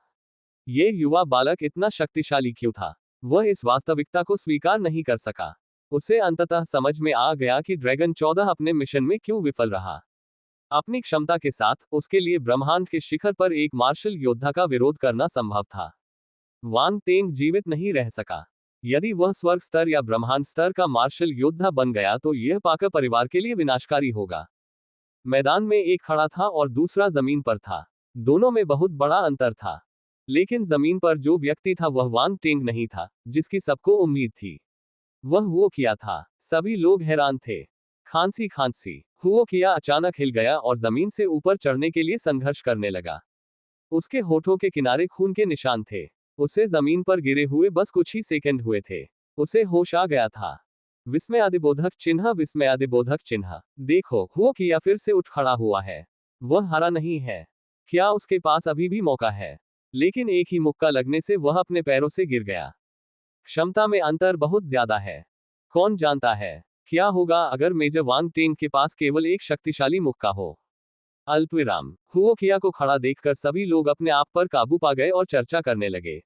ये युवा बालक इतना शक्तिशाली क्यों था? वह इस वास्तविकता को स्वीकार नहीं कर सका। उसे अंततः समझ में आ गया कि ड्रैगन 14 अपने मिशन में क्यों विफल रहा। अपनी क्षमता के साथ उसके लिए ब्रह्मांड के शिखर पर एक मार्शल योद्धा का विरोध करना संभव था। वांग टेंग जीवित नहीं रह सका। यदि वह स्वर्ग स्तर या ब्रह्मांड स्तर का मार्शल योद्धा बन गया तो यह पाकर परिवार के लिए विनाशकारी होगा। मैदान में एक खड़ा था और दूसरा जमीन पर था। दोनों में बहुत बड़ा अंतर था। लेकिन जमीन पर जो व्यक्ति था वह वांग टेंग नहीं था, जिसकी सबको उम्मीद थी। वह हुओ किया था। सभी लोग हैरान थे। खांसी खांसी। हुओ किया अचानक हिल गया और जमीन से ऊपर चढ़ने के लिए संघर्ष करने लगा। उसके होठों के किनारे खून के निशान थे। उसे जमीन पर गिरे हुए बस कुछ ही सेकंड हुए थे। उसे होश आ गया था। विस्मयादिबोधक चिन्ह, विस्मयादिबोधक चिन्ह। देखो, हुओ किया फिर से उठ खड़ा हुआ है। वह हारा नहीं है। क्या उसके पास अभी भी मौका है? लेकिन एक ही मुक्का लगने से वह अपने पैरों से गिर गया। क्षमता में अंतर बहुत ज्यादा है। कौन जानता है क्या होगा अगर मेजर वांग टेंग के पास केवल एक शक्तिशाली मुक्का हो। अल्पविराम। हुओ किया को खड़ा देखकर सभी लोग अपने आप पर काबू पा गए और चर्चा करने लगे।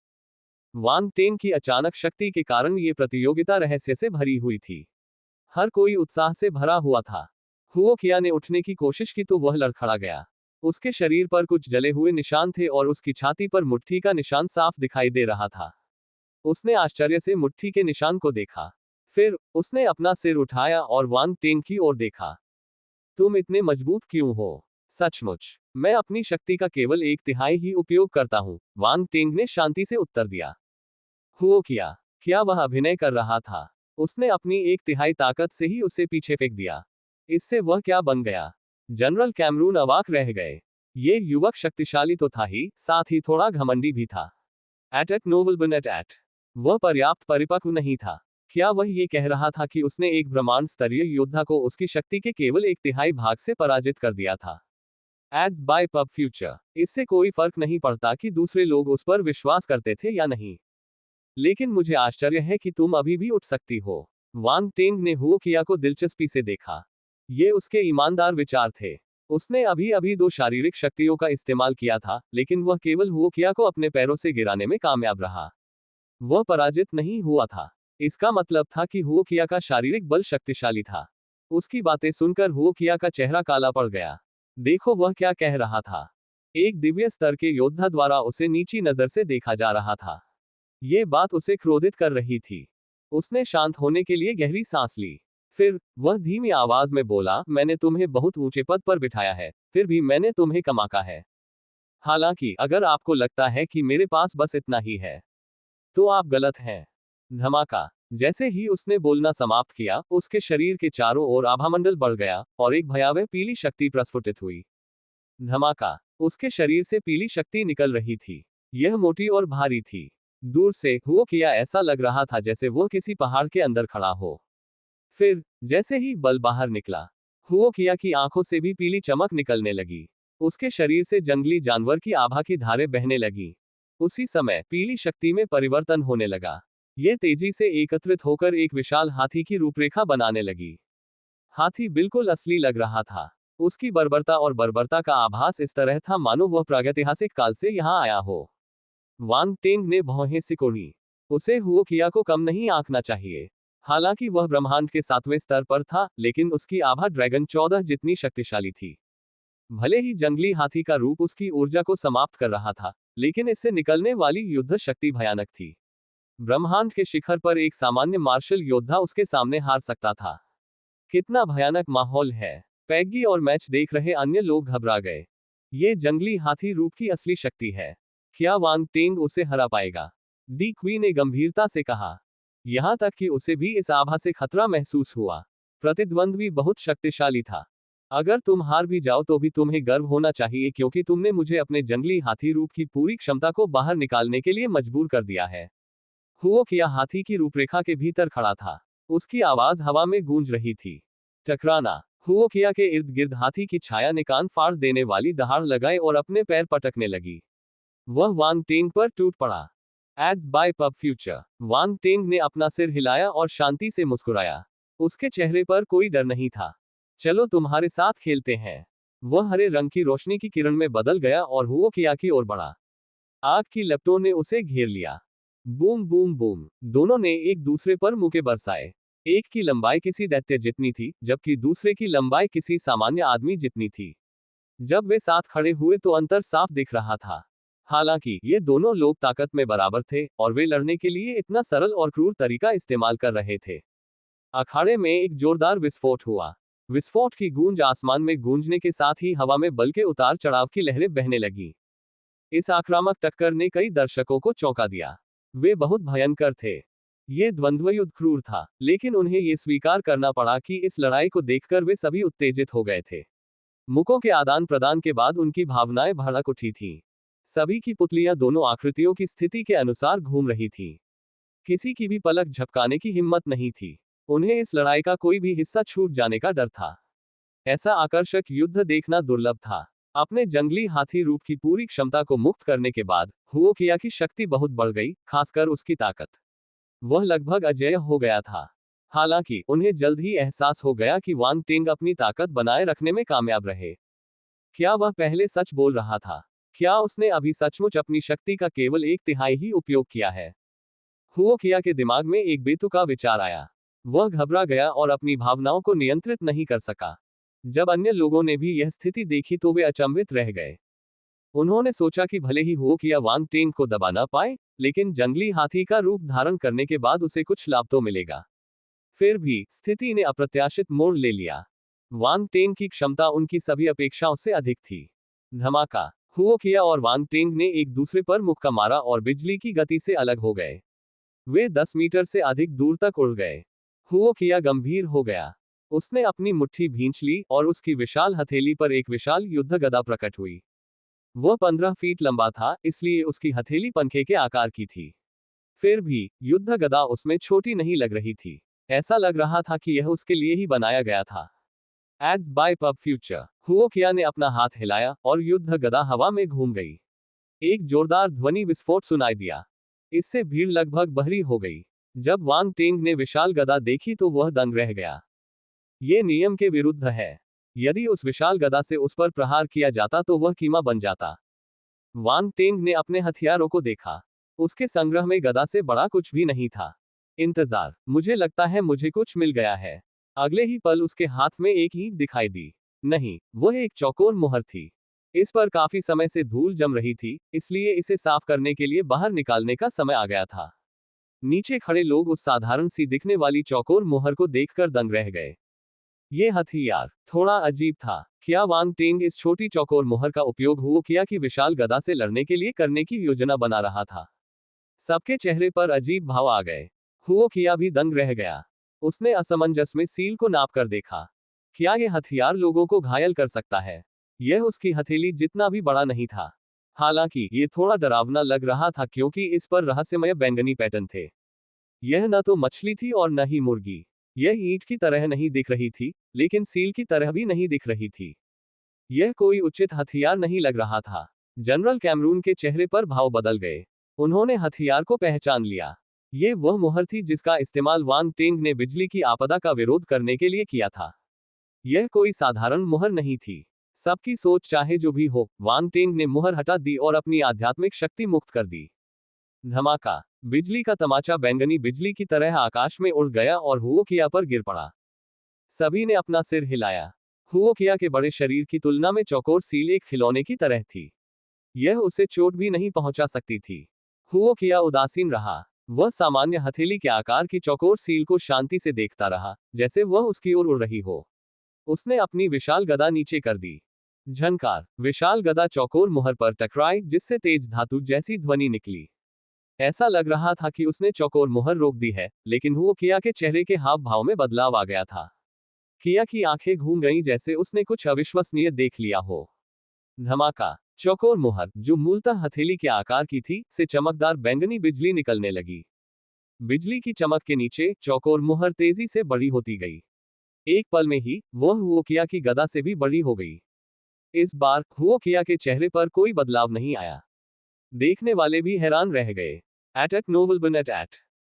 वांग टेंग की अचानक शक्ति के कारण ये प्रतियोगिता रहस्य से भरी हुई थी। हर कोई उत्साह से भरा हुआ था। हुओ किया ने उठने की कोशिश की तो वह लड़खड़ा गया। उसके शरीर पर कुछ जले हुए निशान थे और उसकी छाती पर मुट्ठी का निशान साफ दिखाई दे रहा था। उसने आश्चर्य से मुट्ठी के निशान को देखा। फिर उसने अपना सिर उठाया और वांग टेंग की ओर देखा। तुम इतने मजबूत क्यों हो? सचमुच, मैं अपनी शक्ति का केवल 1/3 ही उपयोग करता हूं, वांग टेंग ने शांति से उत्तर दिया। हुओ किया, क्या वह अभिनय कर रहा था? उसने अपनी 1/3 ताकत से ही उसे पीछे फेंक दिया। इससे वह क्या बन गया? जनरल कैमरून अवाक रह गए। ये युवक शक्तिशाली तो था ही, साथ ही थोड़ा घमंडी भी था। एट नोबल बन एट। वह पर्याप्त परिपक्व नहीं था। क्या वह ये कह रहा था कि उसने एक ब्रह्मांड स्तरीय योद्धा को उसकी शक्ति के केवल 1/3 भाग से पराजित कर दिया था? Ads by PubFuture. इससे कोई फर्क नहीं पड़ता कि दूसरे लोग उस पर विश्वास करते थे या नहीं। लेकिन मुझे आश्चर्य है कि तुम अभी भी उठ सकती हो। वांग टेंग ने हुओ किया को दिलचस्पी से देखा। ये उसके ईमानदार विचार थे। उसने अभी अभी 2 शारीरिक शक्तियों का इस्तेमाल किया था, लेकिन वह केवल हुओ किया को अपने पैरों से गिराने में कामयाब रहा। वह पराजित नहीं हुआ था। इसका मतलब था कि हुओ किया का शारीरिक बल शक्तिशाली था। उसकी बातें सुनकर हुओ किया का चेहरा काला पड़ गया। देखो वह क्या कह रहा था। एक दिव्य स्तर के योद्धा द्वारा उसे नीची नजर से देखा जा रहा था। ये बात उसे क्रोधित कर रही थी। उसने शांत होने के लिए गहरी सांस ली। फिर वह धीमी आवाज में बोला, मैंने तुम्हें बहुत ऊंचे पद पर बिठाया है, फिर भी मैंने तुम्हें कम आंका है। हालांकि अगर आपको लगता है कि मेरे पास बस इतना ही है, तो आप गलत हैं। धमाका। जैसे ही उसने बोलना समाप्त किया, उसके शरीर के चारों ओर आभामंडल बढ़ गया और एक भयावह पीली शक्ति प्रस्फुटित हुई। धमाका। उसके शरीर से पीली शक्ति निकल रही थी। यह मोटी और भारी थी। दूर से हुओ किया ऐसा लग रहा था जैसे वो किसी पहाड़ के अंदर खड़ा हो। फिर जैसे ही बल बाहर निकला, हुओ किया की आंखों से भी पीली चमक निकलने लगी। उसके शरीर से जंगली जानवर की आभा की धारें बहने लगी। उसी समय पीली शक्ति में परिवर्तन होने लगा। ये तेजी से एकत्रित होकर एक विशाल हाथी की रूपरेखा बनाने लगी। हाथी बिल्कुल असली लग रहा था। उसकी बर्बरता और बर्बरता का आभास इस तरह था मानो वह प्रागैतिहासिक काल से यहाँ आया हो। वांग टेंग ने भौहें सिकोड़ी। उसे हुओ किया को कम नहीं आंकना चाहिए। हालांकि वह ब्रह्मांड के 7वें स्तर पर था, लेकिन उसकी आभा ड्रैगन 14 जितनी शक्तिशाली थी। भले ही जंगली हाथी का रूप उसकी ऊर्जा को समाप्त कर रहा था, लेकिन इससे निकलने वाली युद्ध शक्ति भयानक थी। ब्रह्मांड के शिखर पर एक सामान्य मार्शल योद्धा उसके सामने हार सकता था। कितना भयानक माहौल है। पैग्गी और मैच देख रहे अन्य लोग घबरा गए। ये जंगली हाथी रूप की असली शक्ति है। क्या वांग टेंग उसे हरा पाएगा? डी क्वी ने गंभीरता से कहा। यहां तक कि उसे भी इस आभा से खतरा महसूस हुआ। प्रतिद्वंद्वी बहुत शक्तिशाली था। अगर तुम हार भी जाओ तो भी तुम्हें गर्व होना चाहिए, क्योंकि तुमने मुझे अपने जंगली हाथी रूप की पूरी क्षमता को बाहर निकालने के लिए मजबूर कर दिया है। हुओ किया हाथी की रूपरेखा के भीतर खड़ा था। उसकी आवाज हवा में गूंज रही थी। टकराना। हुओ किया के इर्द गिर्द हाथी की छाया ने कान फाड़ देने वाली दहाड़ लगाई और अपने पैर पटकने लगी। वह वांग टेंग पर टूट पड़ा। Ads by PubFuture. Wang Teng ने अपना सिर हिलाया और शांति से मुस्कुराया। उसके चेहरे पर कोई डर नहीं था। चलो तुम्हारे साथ खेलते हैं। वह हरे रंग की रोशनी की किरण में बदल गया और हुओ किया की ओर बढ़ा। आग की लपटों ने उसे घेर लिया। Boom boom boom. दोनों ने एक दूसरे पर मुके बरसाए। एक की लंबाई किसी दैत्य जितनी थी, जबकि दूसरे की लंबाई किसी सामान्य आदमी जितनी थी। जब वे साथ खड़े हुए तो अंतर साफ दिख रहा था। हालांकि ये दोनों लोग ताकत में बराबर थे, और वे लड़ने के लिए इतना सरल और क्रूर तरीका इस्तेमाल कर रहे थे। अखाड़े में एक जोरदार विस्फोट हुआ। विस्फोट की गूंज आसमान में गूंजने के साथ ही हवा में बल के उतार चढ़ाव की लहरें बहने लगीं। इस आक्रामक टक्कर ने कई दर्शकों को चौंका दिया। वे बहुत भयंकर थे। ये द्वंद्व युद्ध क्रूर था, लेकिन उन्हें ये स्वीकार करना पड़ा कि इस लड़ाई को देखकर वे सभी उत्तेजित हो गए थे। मुखों के आदान प्रदान के बाद उनकी भावनाएं भड़क उठी थीं। सभी की पुतलियां दोनों आकृतियों की स्थिति के अनुसार घूम रही थीं। किसी की भी पलक झपकाने की हिम्मत नहीं थी। उन्हें इस लड़ाई का कोई भी हिस्सा छूट जाने का डर था। ऐसा आकर्षक युद्ध देखना दुर्लभ था। अपने जंगली हाथी रूप की पूरी क्षमता को मुक्त करने के बाद हुओ किया की शक्ति बहुत बढ़ गई, खासकर उसकी ताकत। वह लगभग अजेय हो गया था। हालांकि उन्हें जल्द ही एहसास हो गया कि वांग टेंग अपनी ताकत बनाए रखने में कामयाब रहे। क्या वह पहले सच बोल रहा था? क्या उसने अभी सचमुच अपनी शक्ति का केवल 1/3 ही उपयोग किया है? हुओ किया के दिमाग में एक बेतुका विचार आया। वह घबरा गया और अपनी भावनाओं को नियंत्रित नहीं कर सका। जब अन्य लोगों ने भी यह स्थिति देखी तो वे अचंभित रह गए। उन्होंने सोचा कि भले ही हुओ किया वांग टेंग को दबा ना पाए, लेकिन जंगली हाथी का रूप धारण करने के बाद उसे कुछ लाभ तो मिलेगा। फिर भी स्थिति ने अप्रत्याशित मोड़ ले लिया। वांग टेंग की क्षमता उनकी सभी अपेक्षाओं से अधिक थी। धमाका। हुओ किया और वांग टेंग ने एक दूसरे पर मुक्का मारा और बिजली की गति से अलग हो गए। वे 10 मीटर से अधिक दूर तक उड़ गए। हुओ किया गंभीर हो गया। उसने अपनी मुट्ठी भींच ली और उसकी विशाल हथेली पर एक विशाल युद्ध गदा प्रकट हुई। वह 15 फीट लंबा था, इसलिए उसकी हथेली पंखे के आकार की थी। फिर भी युद्ध गदा उसमें छोटी नहीं लग रही थी। ऐसा लग रहा था कि यह उसके लिए ही बनाया गया था। Ads by PubFuture. हुओ किया ने अपना हाथ हिलाया और युद्ध गदा हवा में घूम गई। एक जोरदार ध्वनि विस्फोट सुनाई दिया। इससे भीड़ लगभग बहरी हो गई। जब वांग टेंग ने विशाल गदा देखी तो वह दंग रह गया। ये नियम के विरुद्ध है। यदि उस विशाल गदा से उस पर प्रहार किया जाता तो वह कीमा बन जाता। वांग टेंग ने अपने हथियारों को देखा। उसके संग्रह में गदा से बड़ा कुछ भी नहीं था। इंतजार, मुझे लगता है मुझे कुछ मिल गया है। अगले ही पल उसके हाथ में एक ईंट दिखाई दी। नहीं, वह एक चौकोर मुहर थी। इस पर काफी समय से धूल जम रही थी, इसलिए इसे साफ करने के लिए बाहर निकालने का समय आ गया था। नीचे खड़े लोग उस साधारण सी दिखने वाली चौकोर मुहर को देखकर दंग रह गए। ये हथियार थोड़ा अजीब था। क्या वांग टेंग इस छोटी चौकोर मुहर का उपयोग हुओ किया की विशाल गदा से लड़ने के लिए करने की योजना बना रहा था? सबके चेहरे पर अजीब भाव आ गए। हुओ किया भी दंग रह गया। उसने असमंजस में सील को नाप कर देखा। क्या यह हथियार लोगों को घायल कर सकता है? यह उसकी हथेली जितना भी बड़ा नहीं था। हालांकि ये थोड़ा डरावना लग रहा था, क्योंकि इस पर रहस्यमय बैंगनी पैटर्न थे। यह न तो मछली थी और न ही मुर्गी। यह ईंट की तरह नहीं दिख रही थी, लेकिन सील की तरह भी नहीं दिख रही थी। यह कोई उचित हथियार नहीं लग रहा था। जनरल कैमरून के चेहरे पर भाव बदल गए। उन्होंने हथियार को पहचान लिया। ये वह मुहर थी जिसका इस्तेमाल वांग टेंग ने बिजली की आपदा का विरोध करने के लिए किया था। यह कोई साधारण मुहर नहीं थी। सबकी सोच चाहे जो भी हो, वांग टेंग ने मुहर हटा दी और अपनी आध्यात्मिक शक्ति मुक्त कर दी। धमाका। बिजली का तमाचा बैंगनी बिजली की तरह आकाश में उड़ गया और हुओ किया पर गिर पड़ा। सभी ने अपना सिर हिलाया। हुओ किया के बड़े शरीर की तुलना में चौकोर सील एक खिलौने की तरह थी। यह उसे चोट भी नहीं पहुंचा सकती थी। हुओ किया उदासीन रहा। वह सामान्य हथेली के आकार की चौकोर सील को शांति से देखता रहा, जैसे वह उसकी ओर उड़ रही हो। उसने अपनी विशाल गदा नीचे कर दी। झनकार। विशाल गदा चौकोर मुहर पर टकराई, जिससे तेज धातु जैसी ध्वनि निकली। ऐसा लग रहा था कि उसने चौकोर मुहर रोक दी है, लेकिन हुओ किया के चेहरे के हाव भाव में बदलाव आ गया था। किया की आंखें घूम गईं, जैसे उसने कुछ अविश्वसनीय देख लिया हो। धमाका। चौकोर मुहर, जो मूलतः हथेली के आकार की थी, से चमकदार बैंगनी बिजली निकलने लगी। बिजली की चमक के नीचे चौकोर मुहर तेजी से बड़ी होती गई। एक पल में ही वह हुओ किया की गदा से भी बड़ी हो गई। इस बार हुओ किया के चेहरे पर कोई बदलाव नहीं आया। देखने वाले भी हैरान रह गए। एट नोबल बन एट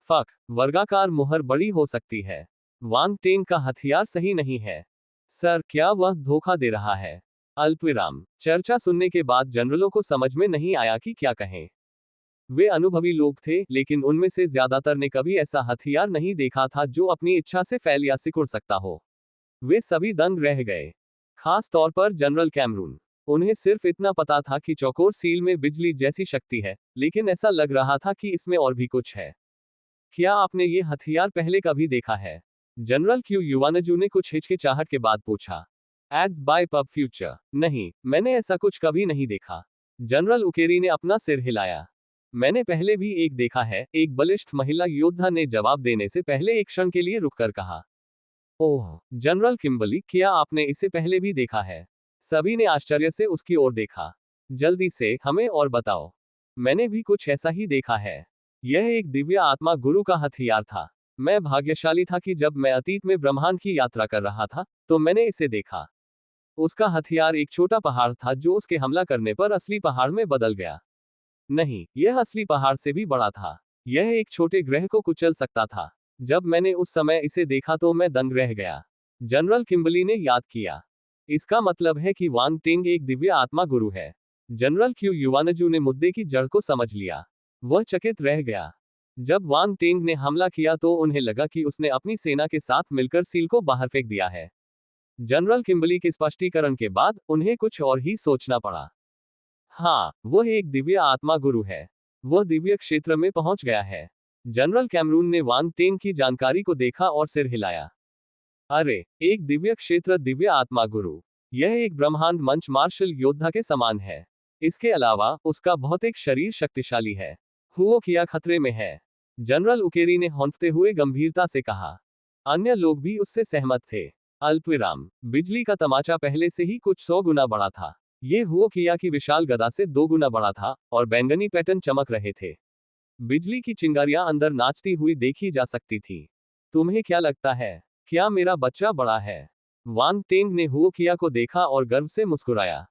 फक। वर्गाकार मुहर बड़ी हो सकती है। वांग टेंग का हथियार सही नहीं है। सर, क्या वह धोखा दे रहा है? अल्पविराम। चर्चा सुनने के बाद जनरलों को समझ में नहीं आया कि क्या कहें। वे अनुभवी लोग थे, लेकिन उनमें से ज्यादातर ने कभी ऐसा हथियार नहीं देखा था जो अपनी इच्छा से फैल या सिकुड़ सकता हो। वे सभी दंग रह गए, खास तौर पर जनरल कैमरून। उन्हें सिर्फ इतना पता था कि चौकोर सील में बिजली जैसी शक्ति है, लेकिन ऐसा लग रहा था कि इसमें और भी कुछ है। क्या आपने ये हथियार पहले कभी देखा है? जनरल क्यू युवानजू ने कुछ हिचकिचाहट के बाद पूछा। Ads by PubFuture. नहीं, मैंने ऐसा कुछ कभी नहीं देखा। जनरल उकेरी ने अपना सिर हिलाया। मैंने पहले भी एक देखा है, एक बलिष्ठ महिला योद्धा ने जवाब देने से पहले एक क्षण के लिए रुककर कहा। ओह, जनरल किम्बली, क्या आपने इसे पहले भी देखा है? सभी ने आश्चर्य से उसकी ओर देखा। जल्दी से हमें और बताओ। मैंने भी कुछ ऐसा ही देखा है। यह एक दिव्य आत्मा गुरु का हथियार था। मैं भाग्यशाली था कि जब मैं अतीत में ब्रह्मांड की यात्रा कर रहा था, तो मैंने इसे देखा। उसका हथियार एक छोटा पहाड़ था जो उसके हमला करने पर असली पहाड़ में बदल गया। नहीं, यह असली पहाड़ से भी बड़ा था। यह एक छोटे ग्रह को कुचल सकता था। जब मैंने उस समय इसे देखा तो मैं दंग रह गया। जनरल किम्बली ने याद किया। इसका मतलब है कि वांग टेंग एक दिव्य आत्मा गुरु है। जनरल क्यू युवानजू ने मुद्दे की जड़ को समझ लिया। वह चकित रह गया। जब वांग टेंग ने हमला किया तो उन्हें लगा कि उसने अपनी सेना के साथ मिलकर सील को बाहर फेंक दिया है। जनरल किम्बली के स्पष्टीकरण के बाद उन्हें कुछ और ही सोचना पड़ा। हाँ, वह एक दिव्य आत्मा गुरु है। वह दिव्य क्षेत्र में पहुंच गया है। जनरल कैमरून ने वांग टेंग की जानकारी को देखा और सिर हिलाया। अरे, एक दिव्य क्षेत्र दिव्य आत्मा गुरु। यह एक ब्रह्मांड मंच मार्शल योद्धा के समान है। इसके अलावा उसका भौतिक शरीर शक्तिशाली है। हुओ किया खतरे में है। जनरल उकेरी ने हौंफते हुए गंभीरता से कहा। अन्य लोग भी उससे सहमत थे। अल्पविराम। बिजली का तमाचा पहले से ही कुछ 100 गुना बड़ा था। ये हुओ किया की विशाल गदा से 2 गुना बड़ा था, और बैंगनी पैटर्न चमक रहे थे। बिजली की चिंगारियां अंदर नाचती हुई देखी जा सकती थी। तुम्हें क्या लगता है? क्या मेरा बच्चा बड़ा है? वांग टेंग ने हुओ किया को देखा और गर्व से मुस्कुराया।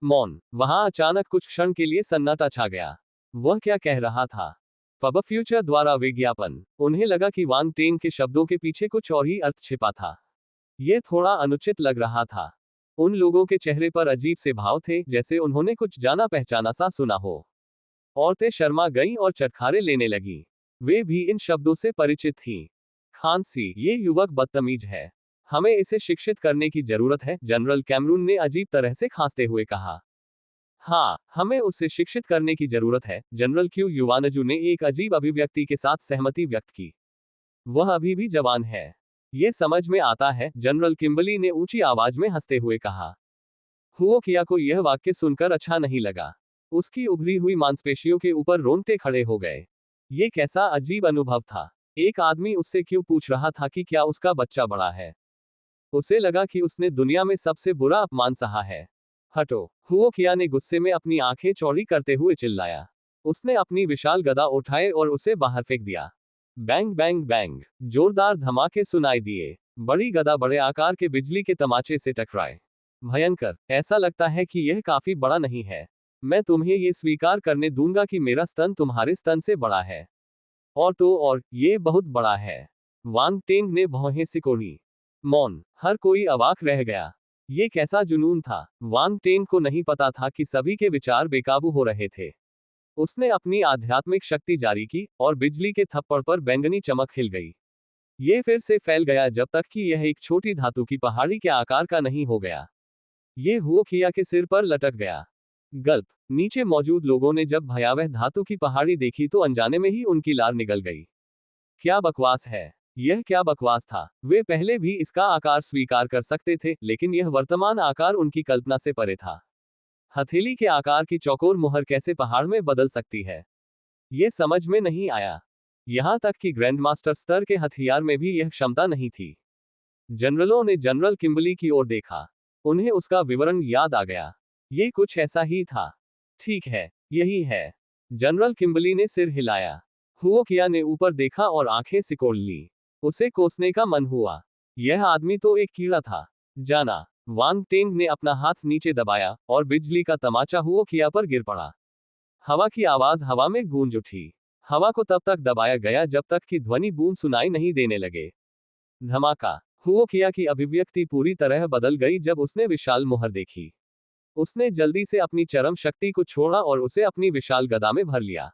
मौन। वहां अचानक कुछ क्षण के लिए सन्नाटा छा गया। वह क्या कह रहा था? पब फ्यूचर द्वारा विज्ञापन। उन्हें लगा कि वांग टेंग के शब्दों के पीछे कुछ और ही अर्थ छिपा था। यह थोड़ा अनुचित लग रहा था। उन लोगों के चेहरे पर अजीब से भाव थे, जैसे उन्होंने कुछ जाना पहचाना सा सुना हो। औरतें शर्मा गईं और चटखारे लेने लगी। वे भी इन शब्दों से परिचित थीं। खांसी, ये युवक बदतमीज है। हमें इसे शिक्षित करने की जरूरत है, जनरल कैमरून ने अजीब तरह से खांसते हुए कहा। हाँ, हमें उसे शिक्षित करने की जरूरत है, जनरल क्यू युवानजू ने एक अजीब अभिव्यक्ति के साथ सहमति व्यक्त की। वह अभी भी जवान है। ये समझ में आता है, जनरल किम्बली ने ऊंची आवाज में हंसते हुए कहा। हुओ किया को यह वाक्य सुनकर अच्छा नहीं लगा। उसकी उभरी हुई मांसपेशियों के ऊपर रोंगटे खड़े हो गए। ये कैसा अजीब अनुभव था। एक आदमी उससे क्यों पूछ रहा था कि क्या उसका बच्चा बड़ा है। उसे लगा कि उसने दुनिया में सबसे बुरा अपमान सहा है। हटो, हुओ किया ने गुस्से में अपनी आंखें चौड़ी करते हुए चिल्लाया। उसने अपनी विशाल गदा उठाए और उसे बाहर फेंक दिया। बैंग बैंग बैंग, जोरदार धमाके सुनाई दिए। बड़ी गदा बड़े आकार के बिजली के तमाचे से टकराए। भयंकर। ऐसा लगता है कि यह काफी बड़ा नहीं है। मैं तुम्हें ये स्वीकार करने दूंगा कि मेरा स्तन तुम्हारे स्तन से बड़ा है। और तो और, ये बहुत बड़ा है। वांग टेंग ने भौहें सिकोड़ी। मौन, हर कोई अवाक रह गया। ये कैसा जुनून था? वांग टेंग को नहीं पता था कि सभी के विचार बेकाबू हो रहे थे। उसने अपनी आध्यात्मिक शक्ति जारी की, और बिजली के थप्पड़ पर बैंगनी चमक खिल गई। ये फिर से फैल गया जब तक कि यह एक छोटी धातु की पहाड़ी के आकार का नहीं हो गया। ये हुओ किया के सिर पर लटक गया। गल्प। नीचे मौजूद लोगों ने जब भयावह धातु की पहाड़ी देखी तो अनजाने में ही उनकी लार निकल गई। क्या बकवास है? यह क्या बकवास था? वे पहले भी इसका आकार स्वीकार कर सकते थे, लेकिन यह वर्तमान आकार उनकी कल्पना से परे था। हथेली के आकार की चौकोर मुहर कैसे पहाड़ में बदल सकती है? ये समझ में नहीं आया। यहां तक कि ग्रैंडमास्टर स्तर के हथियार में भी यह क्षमता नहीं थी। जनरलों ने जनरल किम्बली की ओर देखा। उन्हें उसका विवरण याद आ गया। ये कुछ ऐसा ही था। ठीक है, यही है। जनरल किम्बली ने सिर हिलाया। हुओ किया ने ऊपर देखा और आंखें सिकोड़ ली। उसे कोसने का मन हुआ। यह आदमी तो एक कीड़ा था। जाना। वांग टेंग ने अपना हाथ नीचे दबाया, और बिजली का तमाचा हुओ किया पर गिर पड़ा। हवा की आवाज हवा में गूंज उठी। हवा को तब तक दबाया गया जब तक कि ध्वनि बूंद सुनाई नहीं देने लगे। धमाका। हुओ किया की अभिव्यक्ति पूरी तरह बदल गई जब उसने विशाल मुहर देखी। उसने जल्दी से अपनी चरम शक्ति को छोड़ा और उसे अपनी विशाल गदा में भर लिया।